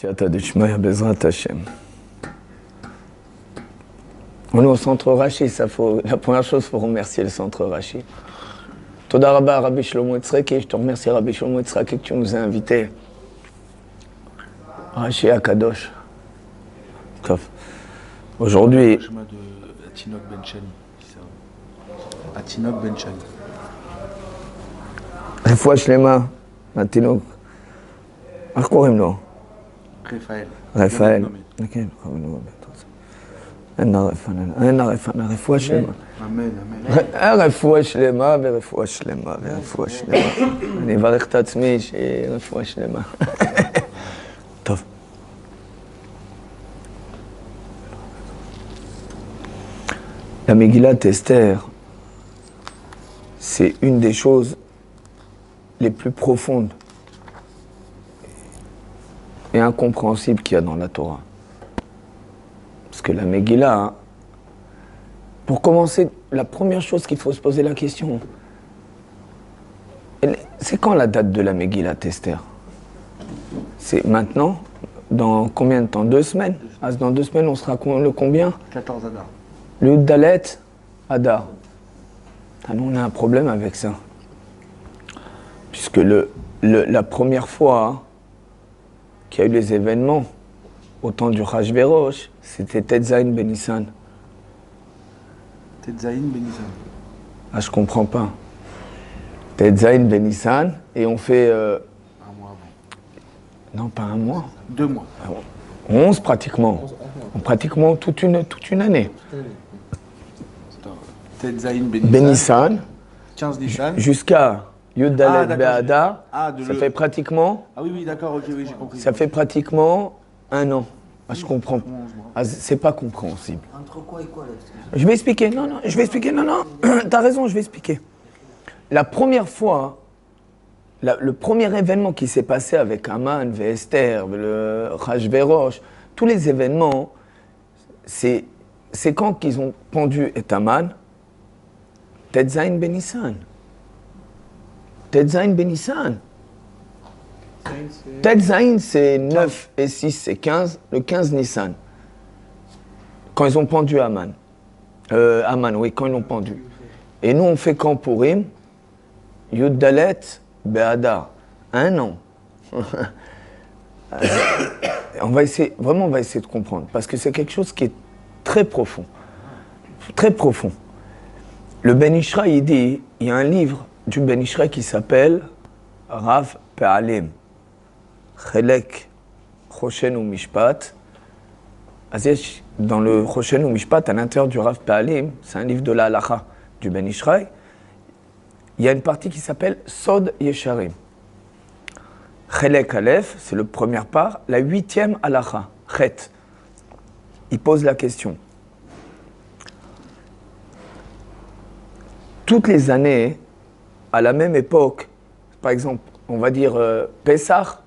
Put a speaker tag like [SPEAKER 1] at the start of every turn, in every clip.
[SPEAKER 1] Siata Dishmaya Bezrat Hashem. On est au centre Rashi, la première chose, il faut remercier le centre Rashi. Toda Rabba Rabbi Shlomo Yitzhaki, je te remercie Rabbi Shlomo Yitzhaki que tu nous as invités. Rashi Akadosh. Aujourd'hui.
[SPEAKER 2] Le chemin de Atinok Ben Shani. Atinok Ben Shani.
[SPEAKER 1] Refoua Shlema, Atinok. איך קוראים לו? רפאל. כן, אין הרפאנה, רפואה שלמה.
[SPEAKER 2] אמן, אמן.
[SPEAKER 1] רפואה שלמה ורפואה שלמה ורפואה שלמה. אני אברך את עצמי שיהיה רפואה שלמה. טוב. La Megillat Esther, c'est une des choses les plus profondes et incompréhensible qu'il y a dans la Torah. Parce que la Megillah, pour commencer, la première chose qu'il faut se poser la question, c'est quand la date de la Megillah Esther? C'est maintenant? Dans combien de temps? 2 semaines? Dans 2 semaines, on sera le combien?
[SPEAKER 2] 14 Adar.
[SPEAKER 1] Le Dalet Adar. Nous, on a un problème avec ça. Puisque la première fois qu'il y a eu les événements au temps du Hachvérosh, c'était Tetzain Ben Nissan.
[SPEAKER 2] Tetzain Ben Nissan.
[SPEAKER 1] Ah, je comprends pas. Tetzain Ben Nissan, et on fait...
[SPEAKER 2] 1 mois avant.
[SPEAKER 1] Non, pas 1 mois.
[SPEAKER 2] 2 mois.
[SPEAKER 1] 11 pratiquement. Pratiquement toute une année.
[SPEAKER 2] Tetzain
[SPEAKER 1] Ben Nissan.
[SPEAKER 2] 15 Nissan.
[SPEAKER 1] Jusqu'à Yud Dalet Be'adar. Ça fait pratiquement...
[SPEAKER 2] Ah oui, d'accord, ok, oui, j'ai compris.
[SPEAKER 1] Ça fait pratiquement 1 an. Ah, je comprends. Ah, c'est pas compréhensible.
[SPEAKER 3] Entre quoi et quoi là?
[SPEAKER 1] Je vais expliquer. Non. T'as raison, je vais expliquer. La première fois, le premier événement qui s'est passé avec Haman, Esther, le Hachvérosh, tous les événements, c'est quand qu'ils ont pendu et Haman, Tetzain Ben Nissan. Tetzain Ben Nissan. Tetzain, c'est 9 et 6, c'est 15. Le 15 Nissan. Quand ils ont pendu Haman. Haman, oui, quand ils l'ont pendu. Et nous, on fait quand Purim? Yud Dalet Be'adar. 1 an. On va essayer de comprendre. Parce que c'est quelque chose qui est très profond. Très profond. Le Ben Ishraï, il dit, il y a un livre du Ben Ishraï qui s'appelle Rav Pe'alim. Chelek Choshen ou Mishpat. Dans le Choshen ou Mishpat, à l'intérieur du Rav Pe'alim, c'est un livre de la halacha du Ben Ishraï, il y a une partie qui s'appelle Sod Yesharim. Chelek Aleph, c'est le première part, la 8e halacha, Chet. Il pose la question. Toutes les années, à la même époque, par exemple, on va dire Pessah,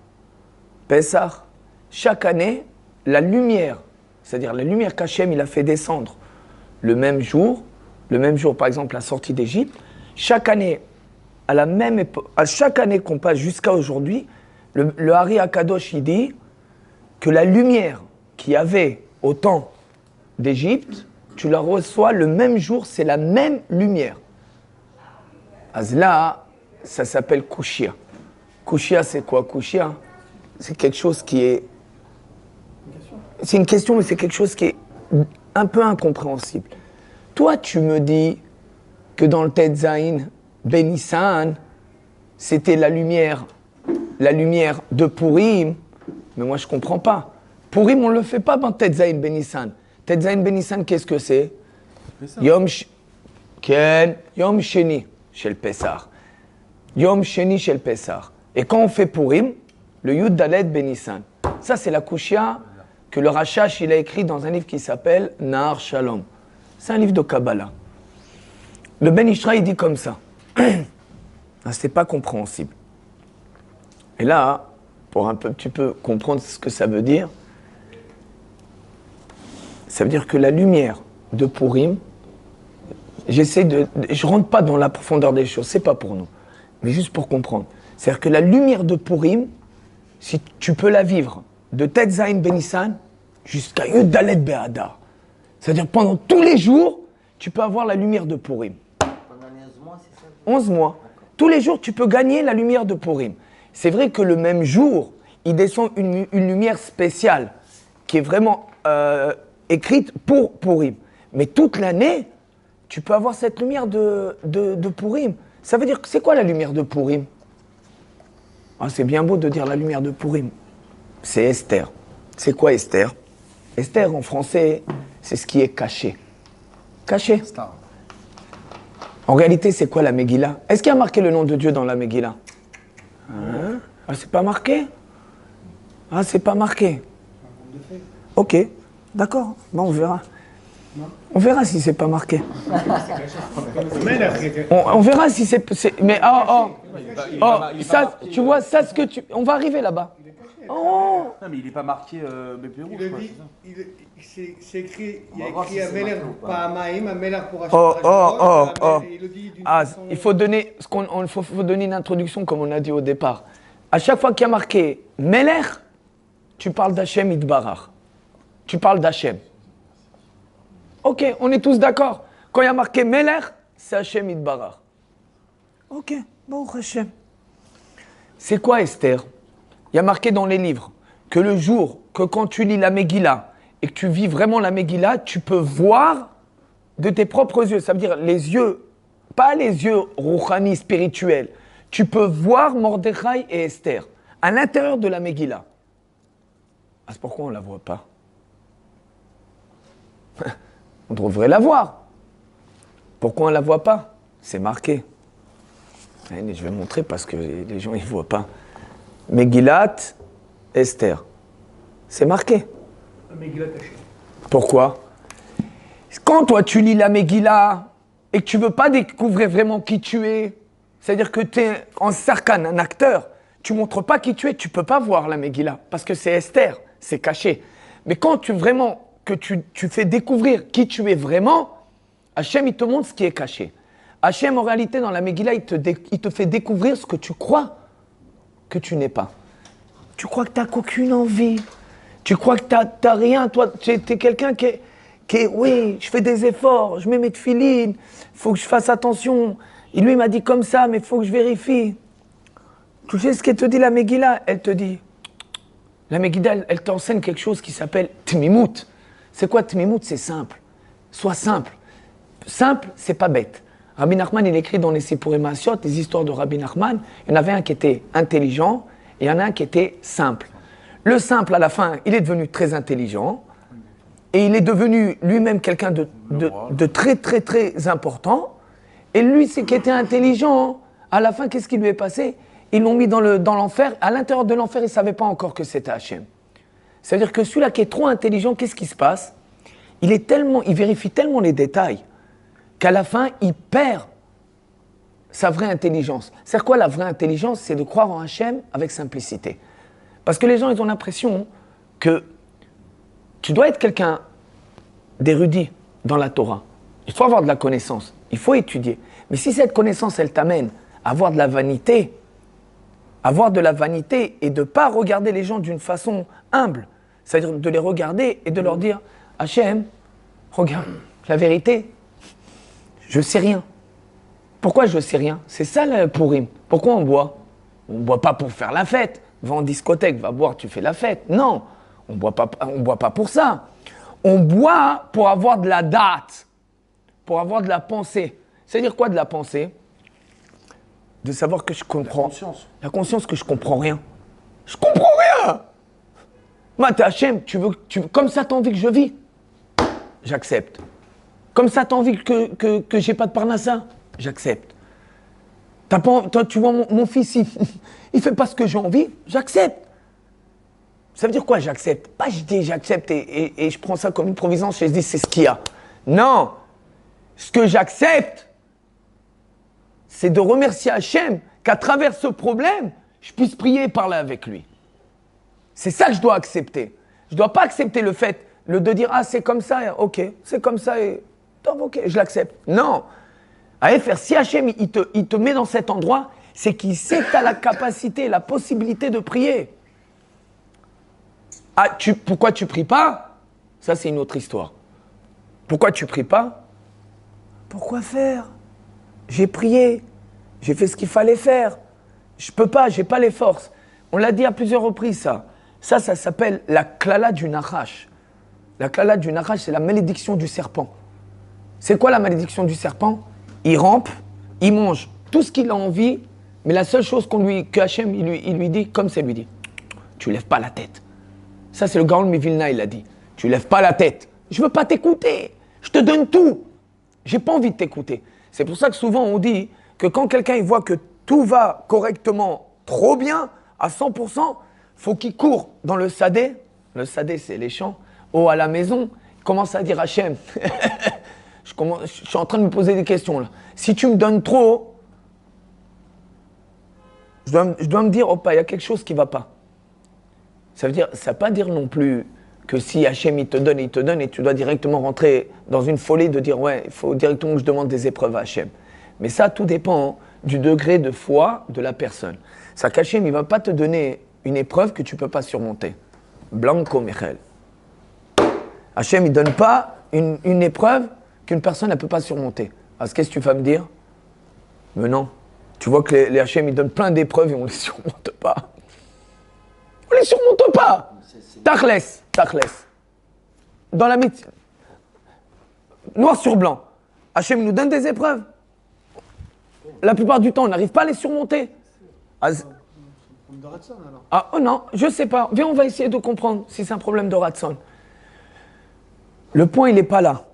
[SPEAKER 1] chaque année, la lumière, c'est-à-dire la lumière qu'Hachem il a fait descendre le même jour, par exemple la sortie d'Égypte, chaque année, à chaque année qu'on passe jusqu'à aujourd'hui, le Hari Akadosh il dit que la lumière qu'il y avait au temps d'Égypte, tu la reçois le même jour, c'est la même lumière. Là, ça s'appelle Kushia. Kushia, c'est quoi? Kushia, c'est quelque chose qui est... C'est une question, mais c'est quelque chose qui est un peu incompréhensible. Toi, tu me dis que dans le Tetzain, Ben Nissan, c'était la lumière de Purim, mais moi, je ne comprends pas. Purim, on ne le fait pas dans Tetzain, Ben Nissan. Tetzain, Ben Nissan, qu'est-ce que c'est? Yom Sheni. Chez le Pessah. Yom Sheni chez le Pessah. Et quand on fait Purim, le Yud Dalet Ben Nissan. Ça, c'est la Kushia que le Rashash il a écrit dans un livre qui s'appelle Nahar Shalom. C'est un livre de Kabbalah. Le Ben Ishraï, il dit comme ça. C'est pas compréhensible. Et là, pour un petit peu comprendre ce que ça veut dire que la lumière de Purim, je rentre pas dans la profondeur des choses, c'est pas pour nous, mais juste pour comprendre. C'est-à-dire que la lumière de Purim, si tu peux la vivre de Tet Zayin Benissan jusqu'à Yud Dalet Be'adar. C'est-à-dire pendant tous les jours, tu peux avoir la lumière de Purim.
[SPEAKER 3] Pendant les 11 mois, c'est ça?
[SPEAKER 1] 11 mois. Tous les jours, tu peux gagner la lumière de Purim. C'est vrai que le même jour, il descend une lumière spéciale qui est vraiment écrite pour Purim. Mais toute l'année, tu peux avoir cette lumière de Purim. Ça veut dire que c'est quoi la lumière de Purim? Ah, c'est bien beau de dire la lumière de Purim. C'est Esther. C'est quoi Esther? Esther, en français, c'est ce qui est caché. Caché.
[SPEAKER 2] Star.
[SPEAKER 1] En réalité, c'est quoi la Megillah? Est-ce qu'il y a marqué le nom de Dieu dans la Megillah? Hein? Ah, c'est pas marqué? Ah, c'est pas marqué. Ok, d'accord. Bon, on verra. On verra si c'est pas marqué. On verra si c'est. Mais ça, tu vois, ça, ce que tu. On va arriver là-bas. Oh!
[SPEAKER 2] Non, mais il n'est pas marqué BP rouge.
[SPEAKER 4] Il
[SPEAKER 2] quoi,
[SPEAKER 4] dit,
[SPEAKER 2] c'est ça.
[SPEAKER 4] c'est écrit, il y
[SPEAKER 2] On
[SPEAKER 4] a
[SPEAKER 2] va voir
[SPEAKER 4] écrit
[SPEAKER 2] si
[SPEAKER 4] à
[SPEAKER 2] c'est
[SPEAKER 4] Meller,
[SPEAKER 2] marqué ou pas.
[SPEAKER 4] pas à Maïm, à Meller pour
[SPEAKER 1] Il
[SPEAKER 4] le dit d'une
[SPEAKER 1] Ah,
[SPEAKER 4] façon-
[SPEAKER 1] il faut donner, faut donner une introduction comme on a dit au départ. À chaque fois qu'il y a marqué Meler, tu parles d'Hachem Idbarach. Tu parles d'Hachem. Ok, on est tous d'accord. Quand il y a marqué Meler, c'est Hachem Idbarach. Ok, bon Hachem. C'est quoi Esther? Il y a marqué dans les livres que le jour, que quand tu lis la Megillah et que tu vis vraiment la Megillah, tu peux voir de tes propres yeux. Ça veut dire les yeux, pas les yeux rouhani spirituels. Tu peux voir Mordechai et Esther à l'intérieur de la Megillah. Ah, c'est pourquoi on ne la voit pas. On devrait la voir. Pourquoi on ne la voit pas? C'est marqué. Allez, je vais montrer parce que les gens ne voient pas. Megillat, Esther. C'est marqué. Pourquoi? Quand toi tu lis la Megillah et que tu ne veux pas découvrir vraiment qui tu es, c'est-à-dire que tu es en sarkane, un acteur, tu ne montres pas qui tu es, tu ne peux pas voir la Megillah parce que c'est Esther, c'est caché. Mais quand tu fais découvrir qui tu es vraiment, Hachem il te montre ce qui est caché. Hachem en réalité dans la Megillah il te fait découvrir ce que tu crois que tu n'es pas. Tu crois que tu n'as qu'aucune envie. Tu crois que tu n'as rien. Toi, tu es quelqu'un qui est, oui, je fais des efforts, je mets mes tefilines, il faut que je fasse attention. Et lui, il m'a dit comme ça, mais il faut que je vérifie. Tu sais ce qu'elle te dit, la Megillah? Elle te dit, la Megillah, elle t'enseigne quelque chose qui s'appelle Tmimout. C'est quoi Tmimout? C'est simple. Sois simple. Simple, c'est pas bête. Rabbi Nachman, il écrit dans les Sipurim Asiot, les histoires de Rabbi Nachman, il y en avait un qui était intelligent et il y en a un qui était simple. Le simple, à la fin, il est devenu très intelligent et il est devenu lui-même quelqu'un de très, très, très important. Et lui, c'est qui était intelligent, à la fin, qu'est-ce qui lui est passé? Ils l'ont mis dans l'enfer. À l'intérieur de l'enfer, il ne savait pas encore que c'était Hachem. C'est-à-dire que celui-là qui est trop intelligent, qu'est-ce qui se passe? Il vérifie tellement les détails qu'à la fin, il perd sa vraie intelligence. C'est quoi la vraie intelligence? C'est de croire en Hachem avec simplicité. Parce que les gens, ils ont l'impression que tu dois être quelqu'un d'érudit dans la Torah. Il faut avoir de la connaissance, il faut étudier. Mais si cette connaissance, elle t'amène à avoir de la vanité et de ne pas regarder les gens d'une façon humble, c'est-à-dire de les regarder et de leur dire « Hachem, regarde, la vérité, je sais rien. » Pourquoi je sais rien? C'est ça le Purim. Pourquoi on boit? On ne boit pas pour faire la fête. Va en discothèque, va boire, tu fais la fête. Non, on boit pas pour ça. On boit pour avoir de la date, pour avoir de la pensée. C'est-à-dire quoi de la pensée? De savoir que je comprends. La conscience que je comprends rien. Je comprends rien. Moi, t'es Hachem, comme ça t'as envie que je vis, j'accepte. Comme ça t'as envie que j'ai pas de parnassa, j'accepte. Tu vois mon fils, il fait pas ce que j'ai envie, j'accepte. Ça veut dire quoi, j'accepte? Pas je dis j'accepte et je prends ça comme une providence et je dis c'est ce qu'il y a. Non, ce que j'accepte, c'est de remercier Hachem qu'à travers ce problème, je puisse prier et parler avec lui. C'est ça que je dois accepter. Je ne dois pas accepter le fait de dire « Ah, c'est comme ça, ok, c'est comme ça, et ok, je l'accepte. » Non. À faire, si Hachem, il te met dans cet endroit, c'est qu'il sait que tu as la capacité, la possibilité de prier. Ah, pourquoi tu pries pas? Ça, c'est une autre histoire. Pourquoi tu pries pas? Pourquoi faire? J'ai prié. J'ai fait ce qu'il fallait faire. Je peux pas, j'ai pas les forces. On l'a dit à plusieurs reprises, ça. Ça s'appelle la klala du Nachash. La klala du Nachash, c'est la malédiction du serpent. C'est quoi la malédiction du serpent? Il rampe, il mange tout ce qu'il a envie, mais la seule chose que Hachem il lui dit, comme ça lui dit, tu lèves pas la tête. Ça, c'est le Gaon Mivilna, il a dit. Tu lèves pas la tête. Je veux pas t'écouter. Je te donne tout. J'ai pas envie de t'écouter. C'est pour ça que souvent on dit que quand quelqu'un il voit que tout va correctement, trop bien, à 100%, faut qu'il court dans le sadé. Le sadé, c'est les champs. Ou à la maison, il commence à dire Hachem. je suis en train de me poser des questions là. Si tu me donnes trop, je dois me dire, il y a quelque chose qui ne va pas. Ça ne veut pas dire non plus que si Hachem il te donne et tu dois directement rentrer dans une folie de dire ouais, il faut directement que je demande des épreuves à Hachem. Mais ça, tout dépend du degré de foi de la personne. Ça qu'Hachem, il ne va pas te donner une épreuve que tu ne peux pas surmonter. Blanco Michel. Hachem, il ne donne pas une épreuve qu'une personne ne peut pas surmonter. Alors, qu'est-ce que tu vas me dire? Mais non. Tu vois que les Hachem, ils donnent plein d'épreuves et on ne les surmonte pas. On ne les surmonte pas. Tachles. Dans la mythe, noir sur blanc. Hachem nous donne des épreuves. La plupart du temps, on n'arrive pas à les surmonter.
[SPEAKER 4] De Ratson, alors.
[SPEAKER 1] Ah oh non, je sais pas. Viens, on va essayer de comprendre si c'est un problème de Ratson. Le point, il n'est pas là.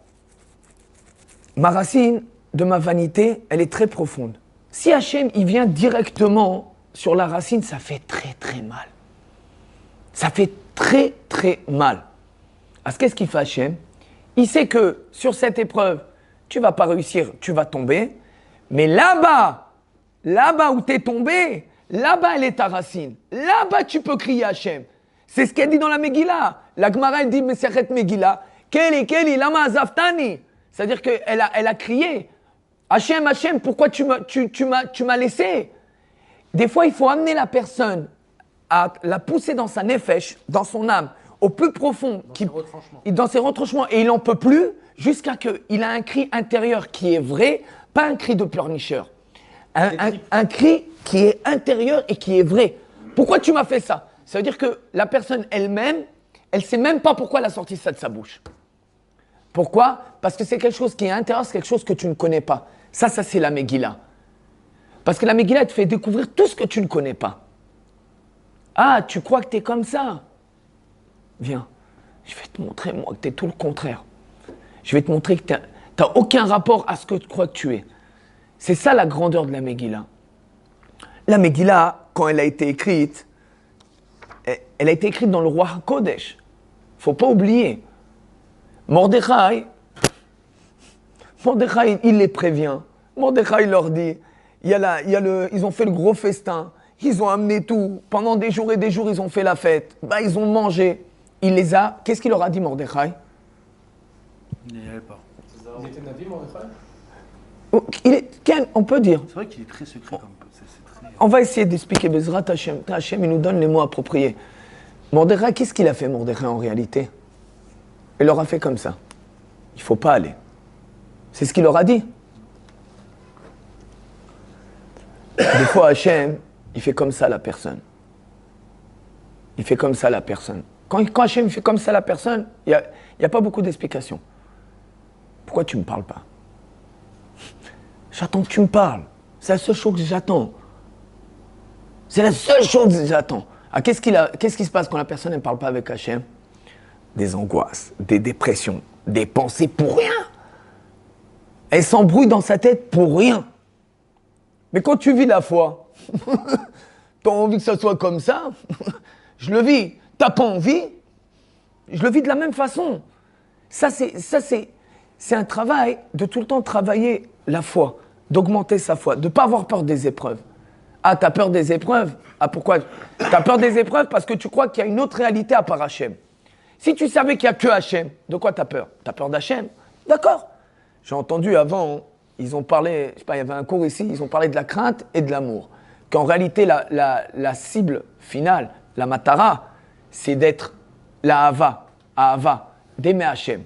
[SPEAKER 1] Ma racine de ma vanité, elle est très profonde. Si Hachem, il vient directement sur la racine, ça fait très très mal. Ça fait très très mal. Parce qu'est-ce qu'il fait Hachem? Il sait que sur cette épreuve, tu ne vas pas réussir, tu vas tomber. Mais là-bas où tu es tombé, là-bas, elle est ta racine. Là-bas, tu peux crier Hachem. C'est ce qu'elle dit dans la Megillah. La Gemara, elle dit, Mesechet Megillah, Keli, lama azaftani. C'est-à-dire qu'elle a crié, Hachem, pourquoi tu m'as laissé? Des fois, il faut amener la personne à la pousser dans sa nefesh, dans son âme, au plus profond, dans ses retranchements, et il n'en peut plus, jusqu'à qu'il a un cri intérieur qui est vrai, pas un cri de pleurnicheur. Un cri qui est intérieur et qui est vrai. Pourquoi tu m'as fait ça? Ça veut dire que la personne elle-même, elle ne sait même pas pourquoi elle a sorti ça de sa bouche. Pourquoi? Parce que c'est quelque chose qui est intérieur, c'est quelque chose que tu ne connais pas. Ça c'est la Megillah. Parce que la Megillah, elle te fait découvrir tout ce que tu ne connais pas. Ah, tu crois que tu es comme ça? Viens, je vais te montrer, moi, que tu es tout le contraire. Je vais te montrer que tu n'as aucun rapport à ce que tu crois que tu es. C'est ça la grandeur de la Megillah. La Megillah, quand elle a été écrite, elle a été écrite dans le roi HaKodesh. Il ne faut pas oublier. Mordechai, il les prévient. Mordechai, il leur dit, ils ont fait le gros festin. Ils ont amené tout. Pendant des jours et des jours, ils ont fait la fête. Ils ont mangé. Qu'est-ce qu'il leur a dit, Mordechai?
[SPEAKER 2] Il n'y avait pas.
[SPEAKER 4] Il était Navi, Mordechai?
[SPEAKER 1] On peut dire.
[SPEAKER 2] C'est vrai qu'il est très secret. C'est très...
[SPEAKER 1] On va essayer d'expliquer Bezrat Hachem. Hachem, il nous donne les mots appropriés. Mordechai, qu'est-ce qu'il a fait, Mordechai, en réalité? Il leur a fait comme ça. Il ne faut pas aller. C'est ce qu'il leur a dit. Des fois, Hachem, il fait comme ça à la personne. Il fait comme ça à la personne. Quand Hachem fait comme ça à la personne, il n'y a pas beaucoup d'explications. Pourquoi tu ne me parles pas? J'attends que tu me parles. C'est la seule chose que j'attends. C'est la seule chose que j'attends. Ah, qu'est-ce qui se passe quand la personne ne parle pas avec Hachem? Des angoisses, des dépressions, des pensées pour rien. Elle s'embrouille dans sa tête pour rien. Mais quand tu vis la foi, tu as envie que ça soit comme ça, je le vis. Tu n'as pas envie, je le vis de la même façon. Ça, c'est un travail de tout le temps travailler la foi, d'augmenter sa foi, de ne pas avoir peur des épreuves. Ah, tu as peur des épreuves? Ah, pourquoi? Tu as peur des épreuves parce que tu crois qu'il y a une autre réalité à part Hachem. Si tu savais qu'il n'y a que Hachem, de quoi tu as peur? Tu as peur d'Hachem? D'accord. J'ai entendu avant, ils ont parlé, je sais pas, il y avait un cours ici, ils ont parlé de la crainte et de l'amour. Qu'en réalité, la cible finale, la matara, c'est d'être la Ahava, d'aimer Hachem.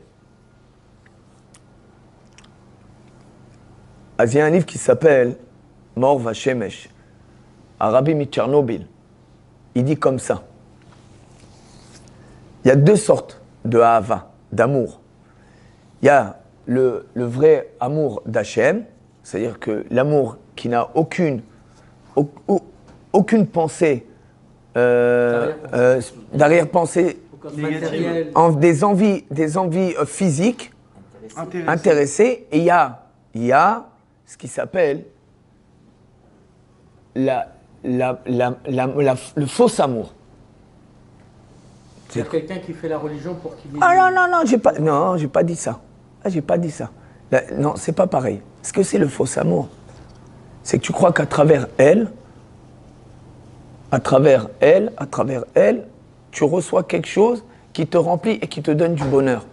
[SPEAKER 1] Il y a un livre qui s'appelle Mor Vashemesh, Arabi Mitchernobyl. Il dit comme ça. Il y a deux sortes de Ahava, d'amour. Il y a le vrai amour d'Hachem, c'est-à-dire que l'amour qui n'a aucune pensée, d'arrière-pensée, des envies physiques, intéressées. Et il y a ce qui s'appelle le faux amour.
[SPEAKER 4] C'est quelqu'un qui fait la religion pour qu'il...
[SPEAKER 1] Non, j'ai pas dit ça. J'ai pas dit ça. Non, c'est pas pareil. Ce que c'est le faux amour, c'est que tu crois qu'à travers elle, tu reçois quelque chose qui te remplit et qui te donne du bonheur.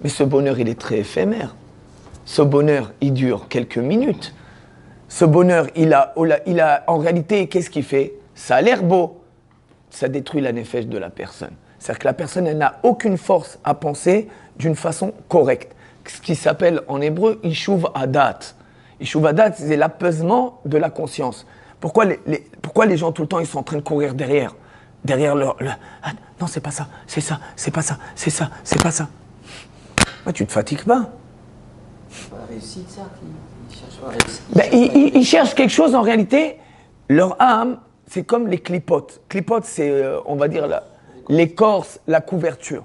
[SPEAKER 1] Mais ce bonheur, il est très éphémère. Ce bonheur, il dure quelques minutes. Ce bonheur, il a en réalité, qu'est-ce qu'il fait? Ça a l'air beau. Ça détruit la nefesh de la personne. C'est-à-dire que la personne, elle n'a aucune force à penser d'une façon correcte. Ce qui s'appelle en hébreu Ishuv Adat. Ishuv Adat, c'est l'apaisement de la conscience. Pourquoi les gens tout le temps, ils sont en train de courir derrière leur... Ah, non, c'est pas ça, c'est ça, c'est pas ça, c'est ça, c'est pas ça. Ouais, tu te fatigues pas.
[SPEAKER 3] La réussite, ça, ils cherchent la réussite.
[SPEAKER 1] Ils cherchent quelque chose, en réalité, leur âme, c'est comme les clipotes. Clipotes, c'est, on va dire, l'écorce, la couverture.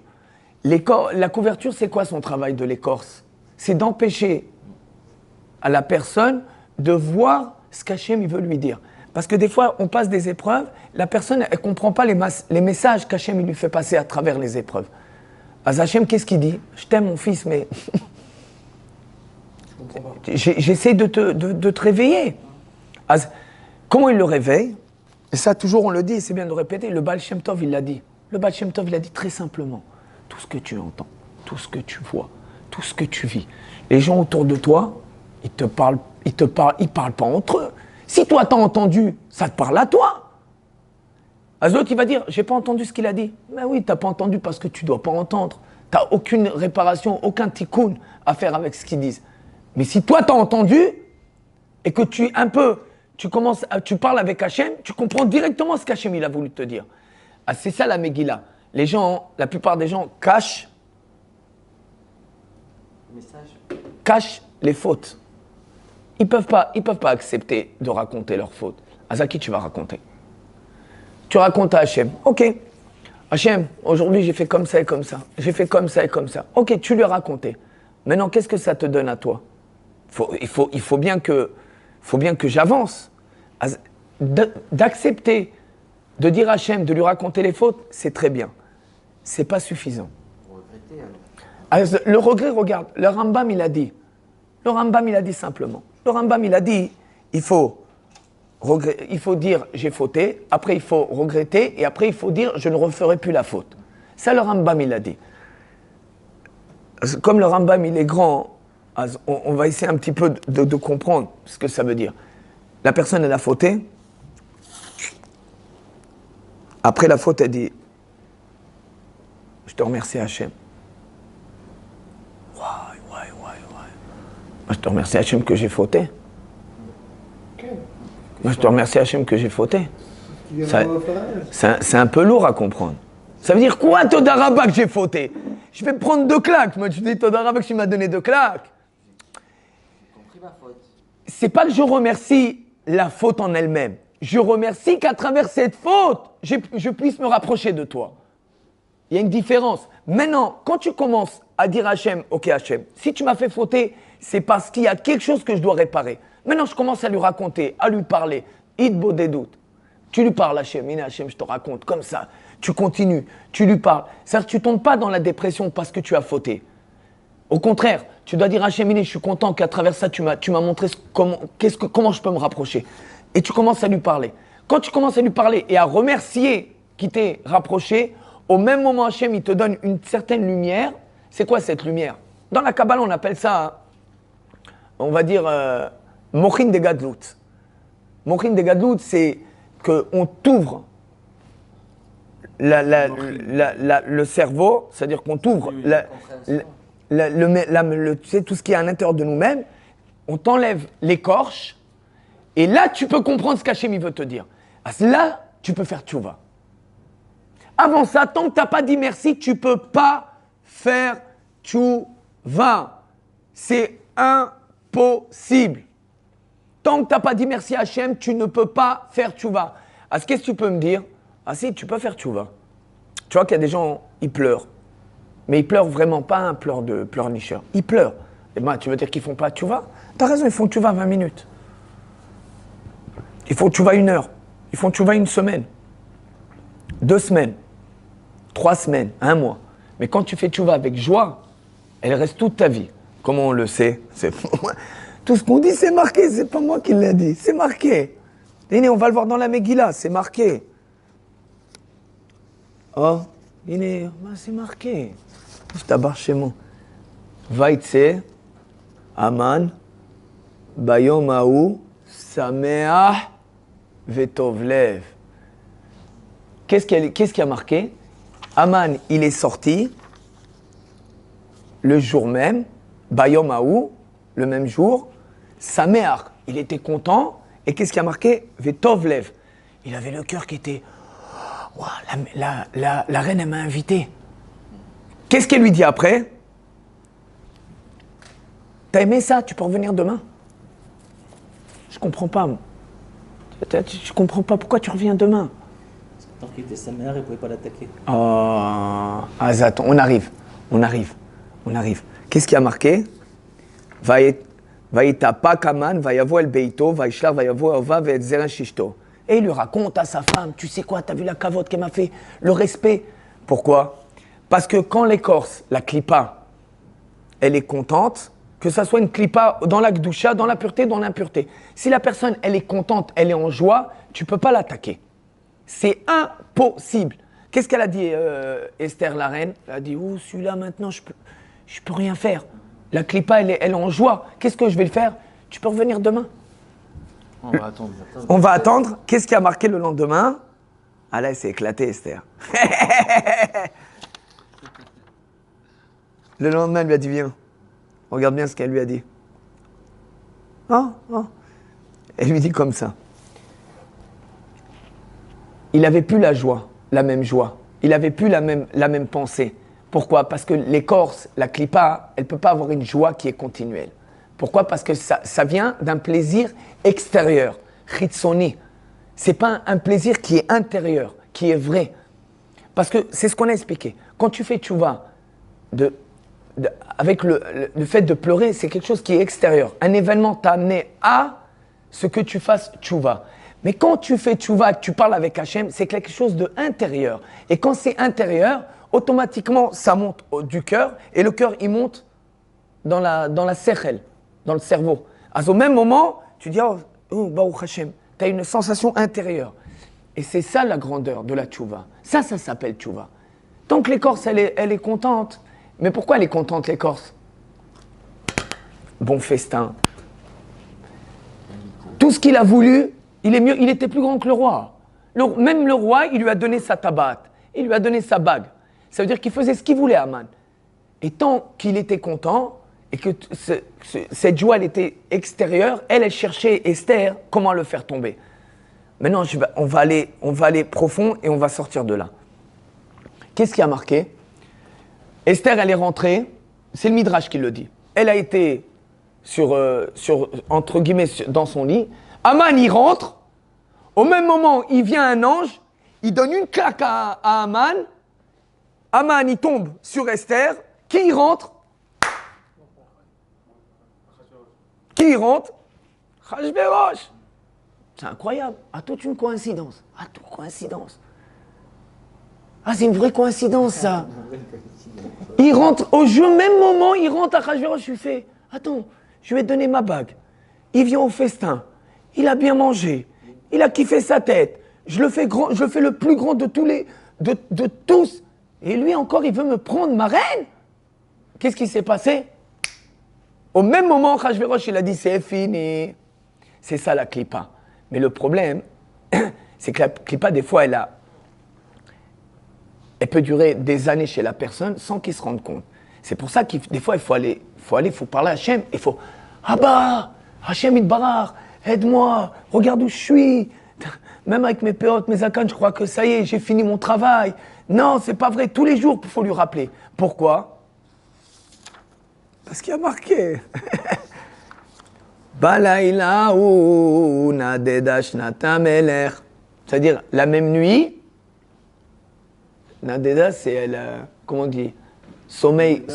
[SPEAKER 1] La couverture, c'est quoi son travail de l'écorce? C'est d'empêcher à la personne de voir ce qu'Hachem il veut lui dire. Parce que des fois, on passe des épreuves, la personne, elle ne comprend pas les messages qu'Hachem il lui fait passer à travers les épreuves. Hachem, qu'est-ce qu'il dit? Je t'aime, mon fils, mais j'essaie de te réveiller. Comment il le réveille? Et ça, toujours, on le dit, et c'est bien de le répéter, le Baal Shem Tov, il l'a dit. Le Baal Shem Tov, il a dit très simplement, tout ce que tu entends, tout ce que tu vois, tout ce que tu vis, les gens autour de toi, ils parlent pas entre eux. Si toi t'as entendu, ça te parle à toi. L'autre, il va dire, j'ai pas entendu ce qu'il a dit. Mais oui, t'as pas entendu parce que tu dois pas entendre. T'as aucune réparation, aucun tikkun à faire avec ce qu'ils disent. Mais si toi t'as entendu, et que tu parles avec Hachem, tu comprends directement ce qu'Hachem il a voulu te dire. Ah, c'est ça la Megillah. La plupart des gens cachent les fautes. Ils peuvent pas accepter de raconter leurs fautes. À qui tu vas raconter? Tu racontes à Hachem. Ok. Hachem, aujourd'hui j'ai fait comme ça et comme ça. J'ai fait comme ça et comme ça. Ok, tu lui as raconté. Maintenant, qu'est-ce que ça te donne à toi? Il faut bien que j'avance. D'accepter de dire à Hachem, de lui raconter les fautes, c'est très bien. C'est pas suffisant. Le regret, regarde, le Rambam il a dit simplement. Le Rambam il a dit, il faut dire j'ai fauté, après il faut regretter, et après il faut dire je ne referai plus la faute. Ça le Rambam il a dit. Comme le Rambam il est grand, on va essayer un petit peu de comprendre ce que ça veut dire. La personne elle a fauté. Après la faute, elle dit je te remercie Hachem. Moi, je te remercie Hachem que j'ai fauté. Moi, je te remercie Hachem que j'ai fauté. C'est un peu lourd à comprendre. Ça veut dire quoi, Todarabah, que j'ai fauté? Je vais prendre 2 claques. Moi, tu dis Todarabah que tu m'as donné 2 claques. C'est pas que je remercie la faute en elle-même. Je remercie qu'à travers cette faute, je puisse me rapprocher de toi. Il y a une différence. Maintenant, quand tu commences à dire à Hachem, ok Hachem, si tu m'as fait fauter, c'est parce qu'il y a quelque chose que je dois réparer. Maintenant, je commence à lui raconter, à lui parler. Idbo des doutes. Tu lui parles Hachem, Hachem, je te raconte comme ça. Tu continues, tu lui parles. C'est-à-dire que tu ne tombes pas dans la dépression parce que tu as fauté. Au contraire, tu dois dire Hachem, je suis content qu'à travers ça, tu m'as montré comment je peux me rapprocher. Et tu commences à lui parler. Quand tu commences à lui parler et à remercier qui t'est rapproché, au même moment, Hachem, il te donne une certaine lumière. C'est quoi cette lumière? Dans la Kabbalah, on appelle ça, on va dire, Mochin de Gadlut. Mochin de Gadlut, c'est qu'on t'ouvre le cerveau, c'est-à-dire qu'on t'ouvre tu sais, tout ce qui est à l'intérieur de nous-mêmes, on t'enlève l'écorche, et là, tu peux comprendre ce qu'Hachem il veut te dire. Là, tu peux faire tchouva. Avant ça, tant que tu n'as pas dit merci, tu ne peux pas faire tchouva. C'est impossible. Tant que tu n'as pas dit merci à Hachem, tu ne peux pas faire tchouva. Qu'est-ce que tu peux me dire? Ah si, tu peux faire tchouva. Tu vois qu'il y a des gens, ils pleurent. Mais ils pleurent vraiment pas un pleur de pleurnicheur. Ils pleurent. Et ben, tu veux dire qu'ils font pas tchouva? T'as raison, ils font tchouva 20 minutes. Ils font tchouva 1 heure. Ils font tchouva 1 semaine. 2 semaines. 3 semaines. 1 mois. Mais quand tu fais tchouva avec joie, elle reste toute ta vie. Comment on le sait? Tout ce qu'on dit, c'est marqué. C'est pas moi qui l'ai dit. C'est marqué. On va le voir dans la Megillah. C'est marqué. Oh, c'est marqué. Je t'abarre chez moi. Vaïtse, Aman, Bayom Aou, Sameah, Vetovlev. Qu'est-ce qui a marqué? Aman, il est sorti le jour même, Bayom Aou, le même jour, Sameah, il était content, et qu'est-ce qui a marqué? Vetovlev. Il avait le cœur qui était... Wow, la reine, elle m'a invité. Qu'est-ce qu'elle lui dit après? T'as aimé ça? Tu peux revenir demain? Je comprends pas. Je comprends pas pourquoi tu reviens demain.
[SPEAKER 3] Tant qu'il était sa mère, il ne pouvait pas l'attaquer.
[SPEAKER 1] Oh, attends, on arrive. Qu'est-ce qui a marqué? Vaïta pakaman, vayavo el beito, vaishlar vayavo ova ve'et zeren shishto. Et il lui raconte à sa femme, tu sais quoi, t'as vu la cavote qu'elle m'a fait, le respect. Pourquoi? Parce que quand l'écorce, la clipa, elle est contente, que ça soit une clipa dans la gdoucha, dans la pureté, dans l'impureté. Si la personne, elle est contente, elle est en joie, tu ne peux pas l'attaquer. C'est impossible. Qu'est-ce qu'elle a dit, Esther la reine? Elle a dit, oh, celui-là maintenant, je peux rien faire. La clipa, elle est en joie. Qu'est-ce que je vais le faire? Tu peux revenir demain. On va attendre. Qu'est-ce qui a marqué le lendemain? Ah là, elle s'est éclatée, Esther. Le lendemain, elle lui a dit, viens. Regarde bien ce qu'elle lui a dit. Elle lui dit comme ça. Il n'avait plus la joie, la même joie. Il n'avait plus la même pensée. Pourquoi? Parce que l'écorce, la clipa, elle ne peut pas avoir une joie qui est continuelle. Pourquoi? Parce que ça vient d'un plaisir extérieur, chitsoni. Ce n'est pas un plaisir qui est intérieur, qui est vrai. Parce que c'est ce qu'on a expliqué. Quand tu fais tchouva, avec le fait de pleurer, c'est quelque chose qui est extérieur. Un événement t'a amené à ce que tu fasses tchouva. Mais quand tu fais tchouva, que tu parles avec Hachem, c'est quelque chose de intérieur. Et quand c'est intérieur, automatiquement, ça monte du cœur, et le cœur, il monte dans la sechel, dans le cerveau. Au même moment, tu dis, oh, Baruch Hashem, tu as une sensation intérieure. Et c'est ça la grandeur de la tchouva. Ça s'appelle tchouva. Tant que l'écorce, elle est contente. Mais pourquoi elle est contente, l'écorce? Bon festin. Tout ce qu'il a voulu, il était plus grand que le roi. Même le roi, il lui a donné sa tabat. Il lui a donné sa bague. Ça veut dire qu'il faisait ce qu'il voulait, Aman. Et tant qu'il était content, et que cette joie, elle était extérieure, elle cherchait Esther, comment le faire tomber. Maintenant, on va aller profond et on va sortir de là. Qu'est-ce qui a marqué? Esther, elle est rentrée, c'est le Midrash qui le dit. Elle a été entre guillemets, dans son lit. Aman, il rentre. Au même moment, il vient un ange, il donne une claque à Aman. Aman, il tombe sur Esther. Qui y rentre? Achashverosh. C'est incroyable. Toute une coïncidence. C'est une vraie coïncidence, ça. Il rentre, même moment, il rentre à Achashverosh. Je lui fais, attends, je vais te donner ma bague. Il vient au festin. Il a bien mangé. Il a kiffé sa tête. Je le fais le plus grand de tous. Et lui encore, il veut me prendre ma reine. Qu'est-ce qui s'est passé? Au même moment, Achashverosh, il a dit, c'est fini. C'est ça la clipa. Mais le problème, c'est que la clipa, des fois, elle peut durer des années chez la personne sans qu'il se rende compte. C'est pour ça que des fois, il faut parler à Hachem. Il faut, ah bah, Hachem Itbarach, aide-moi, regarde où je suis. Même avec mes péotes, mes akans, je crois que ça y est, j'ai fini mon travail. Non, c'est pas vrai. Tous les jours, il faut lui rappeler. Pourquoi? Parce qu'il y a marqué. Balaïla ou nadeda shnata melech. C'est-à-dire, la même nuit, nadeda, c'est comment on dit? Sommeil.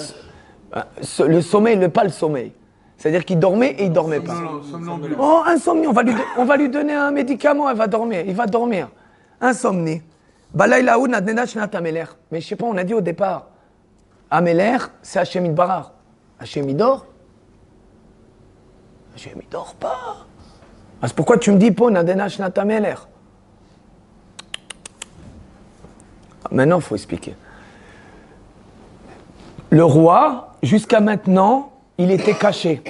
[SPEAKER 1] Le sommeil, pas le sommeil. C'est-à-dire qu'il dormait et il dormait pas.
[SPEAKER 2] Somnambule.
[SPEAKER 1] Oh, insomnie, on va lui donner un médicament, il va dormir. Insomnie. Balaïlaou nadneda shnat amelech. Mais je sais pas, on a dit au départ, Amelech, c'est Hachem Itbarach. Hachem il dort? Hachem il dort pas. Ah, c'est pourquoi tu me dis, po nadneda shnat amelech. Maintenant, il faut expliquer. Le roi, jusqu'à maintenant, il était caché.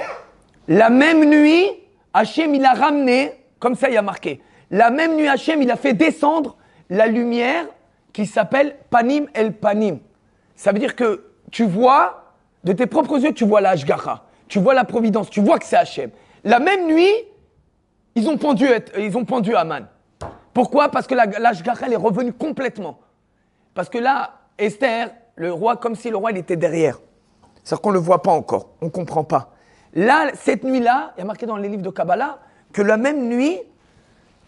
[SPEAKER 1] La même nuit, Hachem, il a ramené, comme ça il y a marqué, la même nuit, Hachem, il a fait descendre la lumière qui s'appelle Panim El Panim. Ça veut dire que tu vois, de tes propres yeux, tu vois la Hashgacha, tu vois la providence, tu vois que c'est Hachem. La même nuit, ils ont pendu Aman. Pourquoi? Parce que la Hashgacha, elle est revenue complètement. Parce que là, Esther, le roi, comme si le roi, il était derrière. C'est-à-dire qu'on ne le voit pas encore, on ne comprend pas. Là, cette nuit-là, il y a marqué dans les livres de Kabbalah que la même nuit,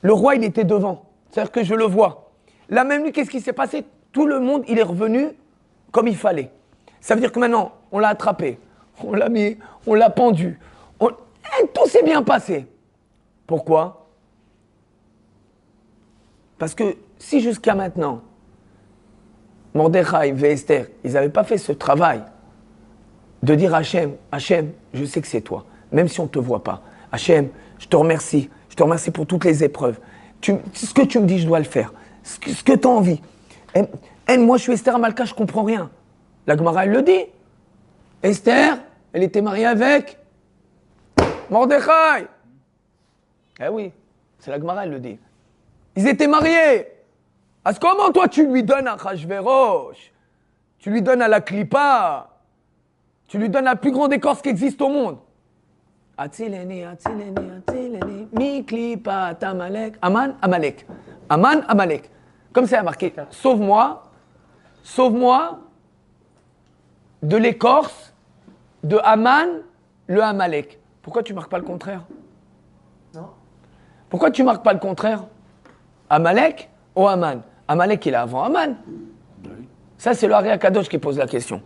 [SPEAKER 1] le roi, il était devant. C'est-à-dire que je le vois. La même nuit, qu'est-ce qui s'est passé? Tout le monde, il est revenu comme il fallait. Ça veut dire que maintenant, on l'a attrapé, on l'a mis, on l'a pendu. Et tout s'est bien passé. Pourquoi? Parce que si jusqu'à maintenant, Mordechai et Esther, ils n'avaient pas fait ce travail de dire à Hachem, Hachem, je sais que c'est toi, même si on ne te voit pas. Hachem, je te remercie pour toutes les épreuves. Ce que tu me dis, je dois le faire. Ce que tu as envie. Moi, je suis Esther Amalka, je ne comprends rien. La Gemara, elle le dit. Esther, elle était mariée avec Mordechai. Eh oui, c'est la Gemara, elle le dit. Ils étaient mariés. Est-ce comment toi, tu lui donnes à Achashverosh? Tu lui donnes à la Klippa? Tu lui donnes la plus grande écorce qui existe au monde. Atzileni, Atzileni, Atzileni, mi Klippa, Amalek, Aman, Amalek. Aman, Amalek. Comme ça, il y a marqué, sauve-moi de l'écorce de Aman, le Amalek. Pourquoi tu ne marques pas le contraire?
[SPEAKER 3] Non.
[SPEAKER 1] Pourquoi tu ne marques pas le contraire? Amalek ou Aman? Amalek, il est avant Aman. Ça, c'est le Hari HaKadosh qui pose la question.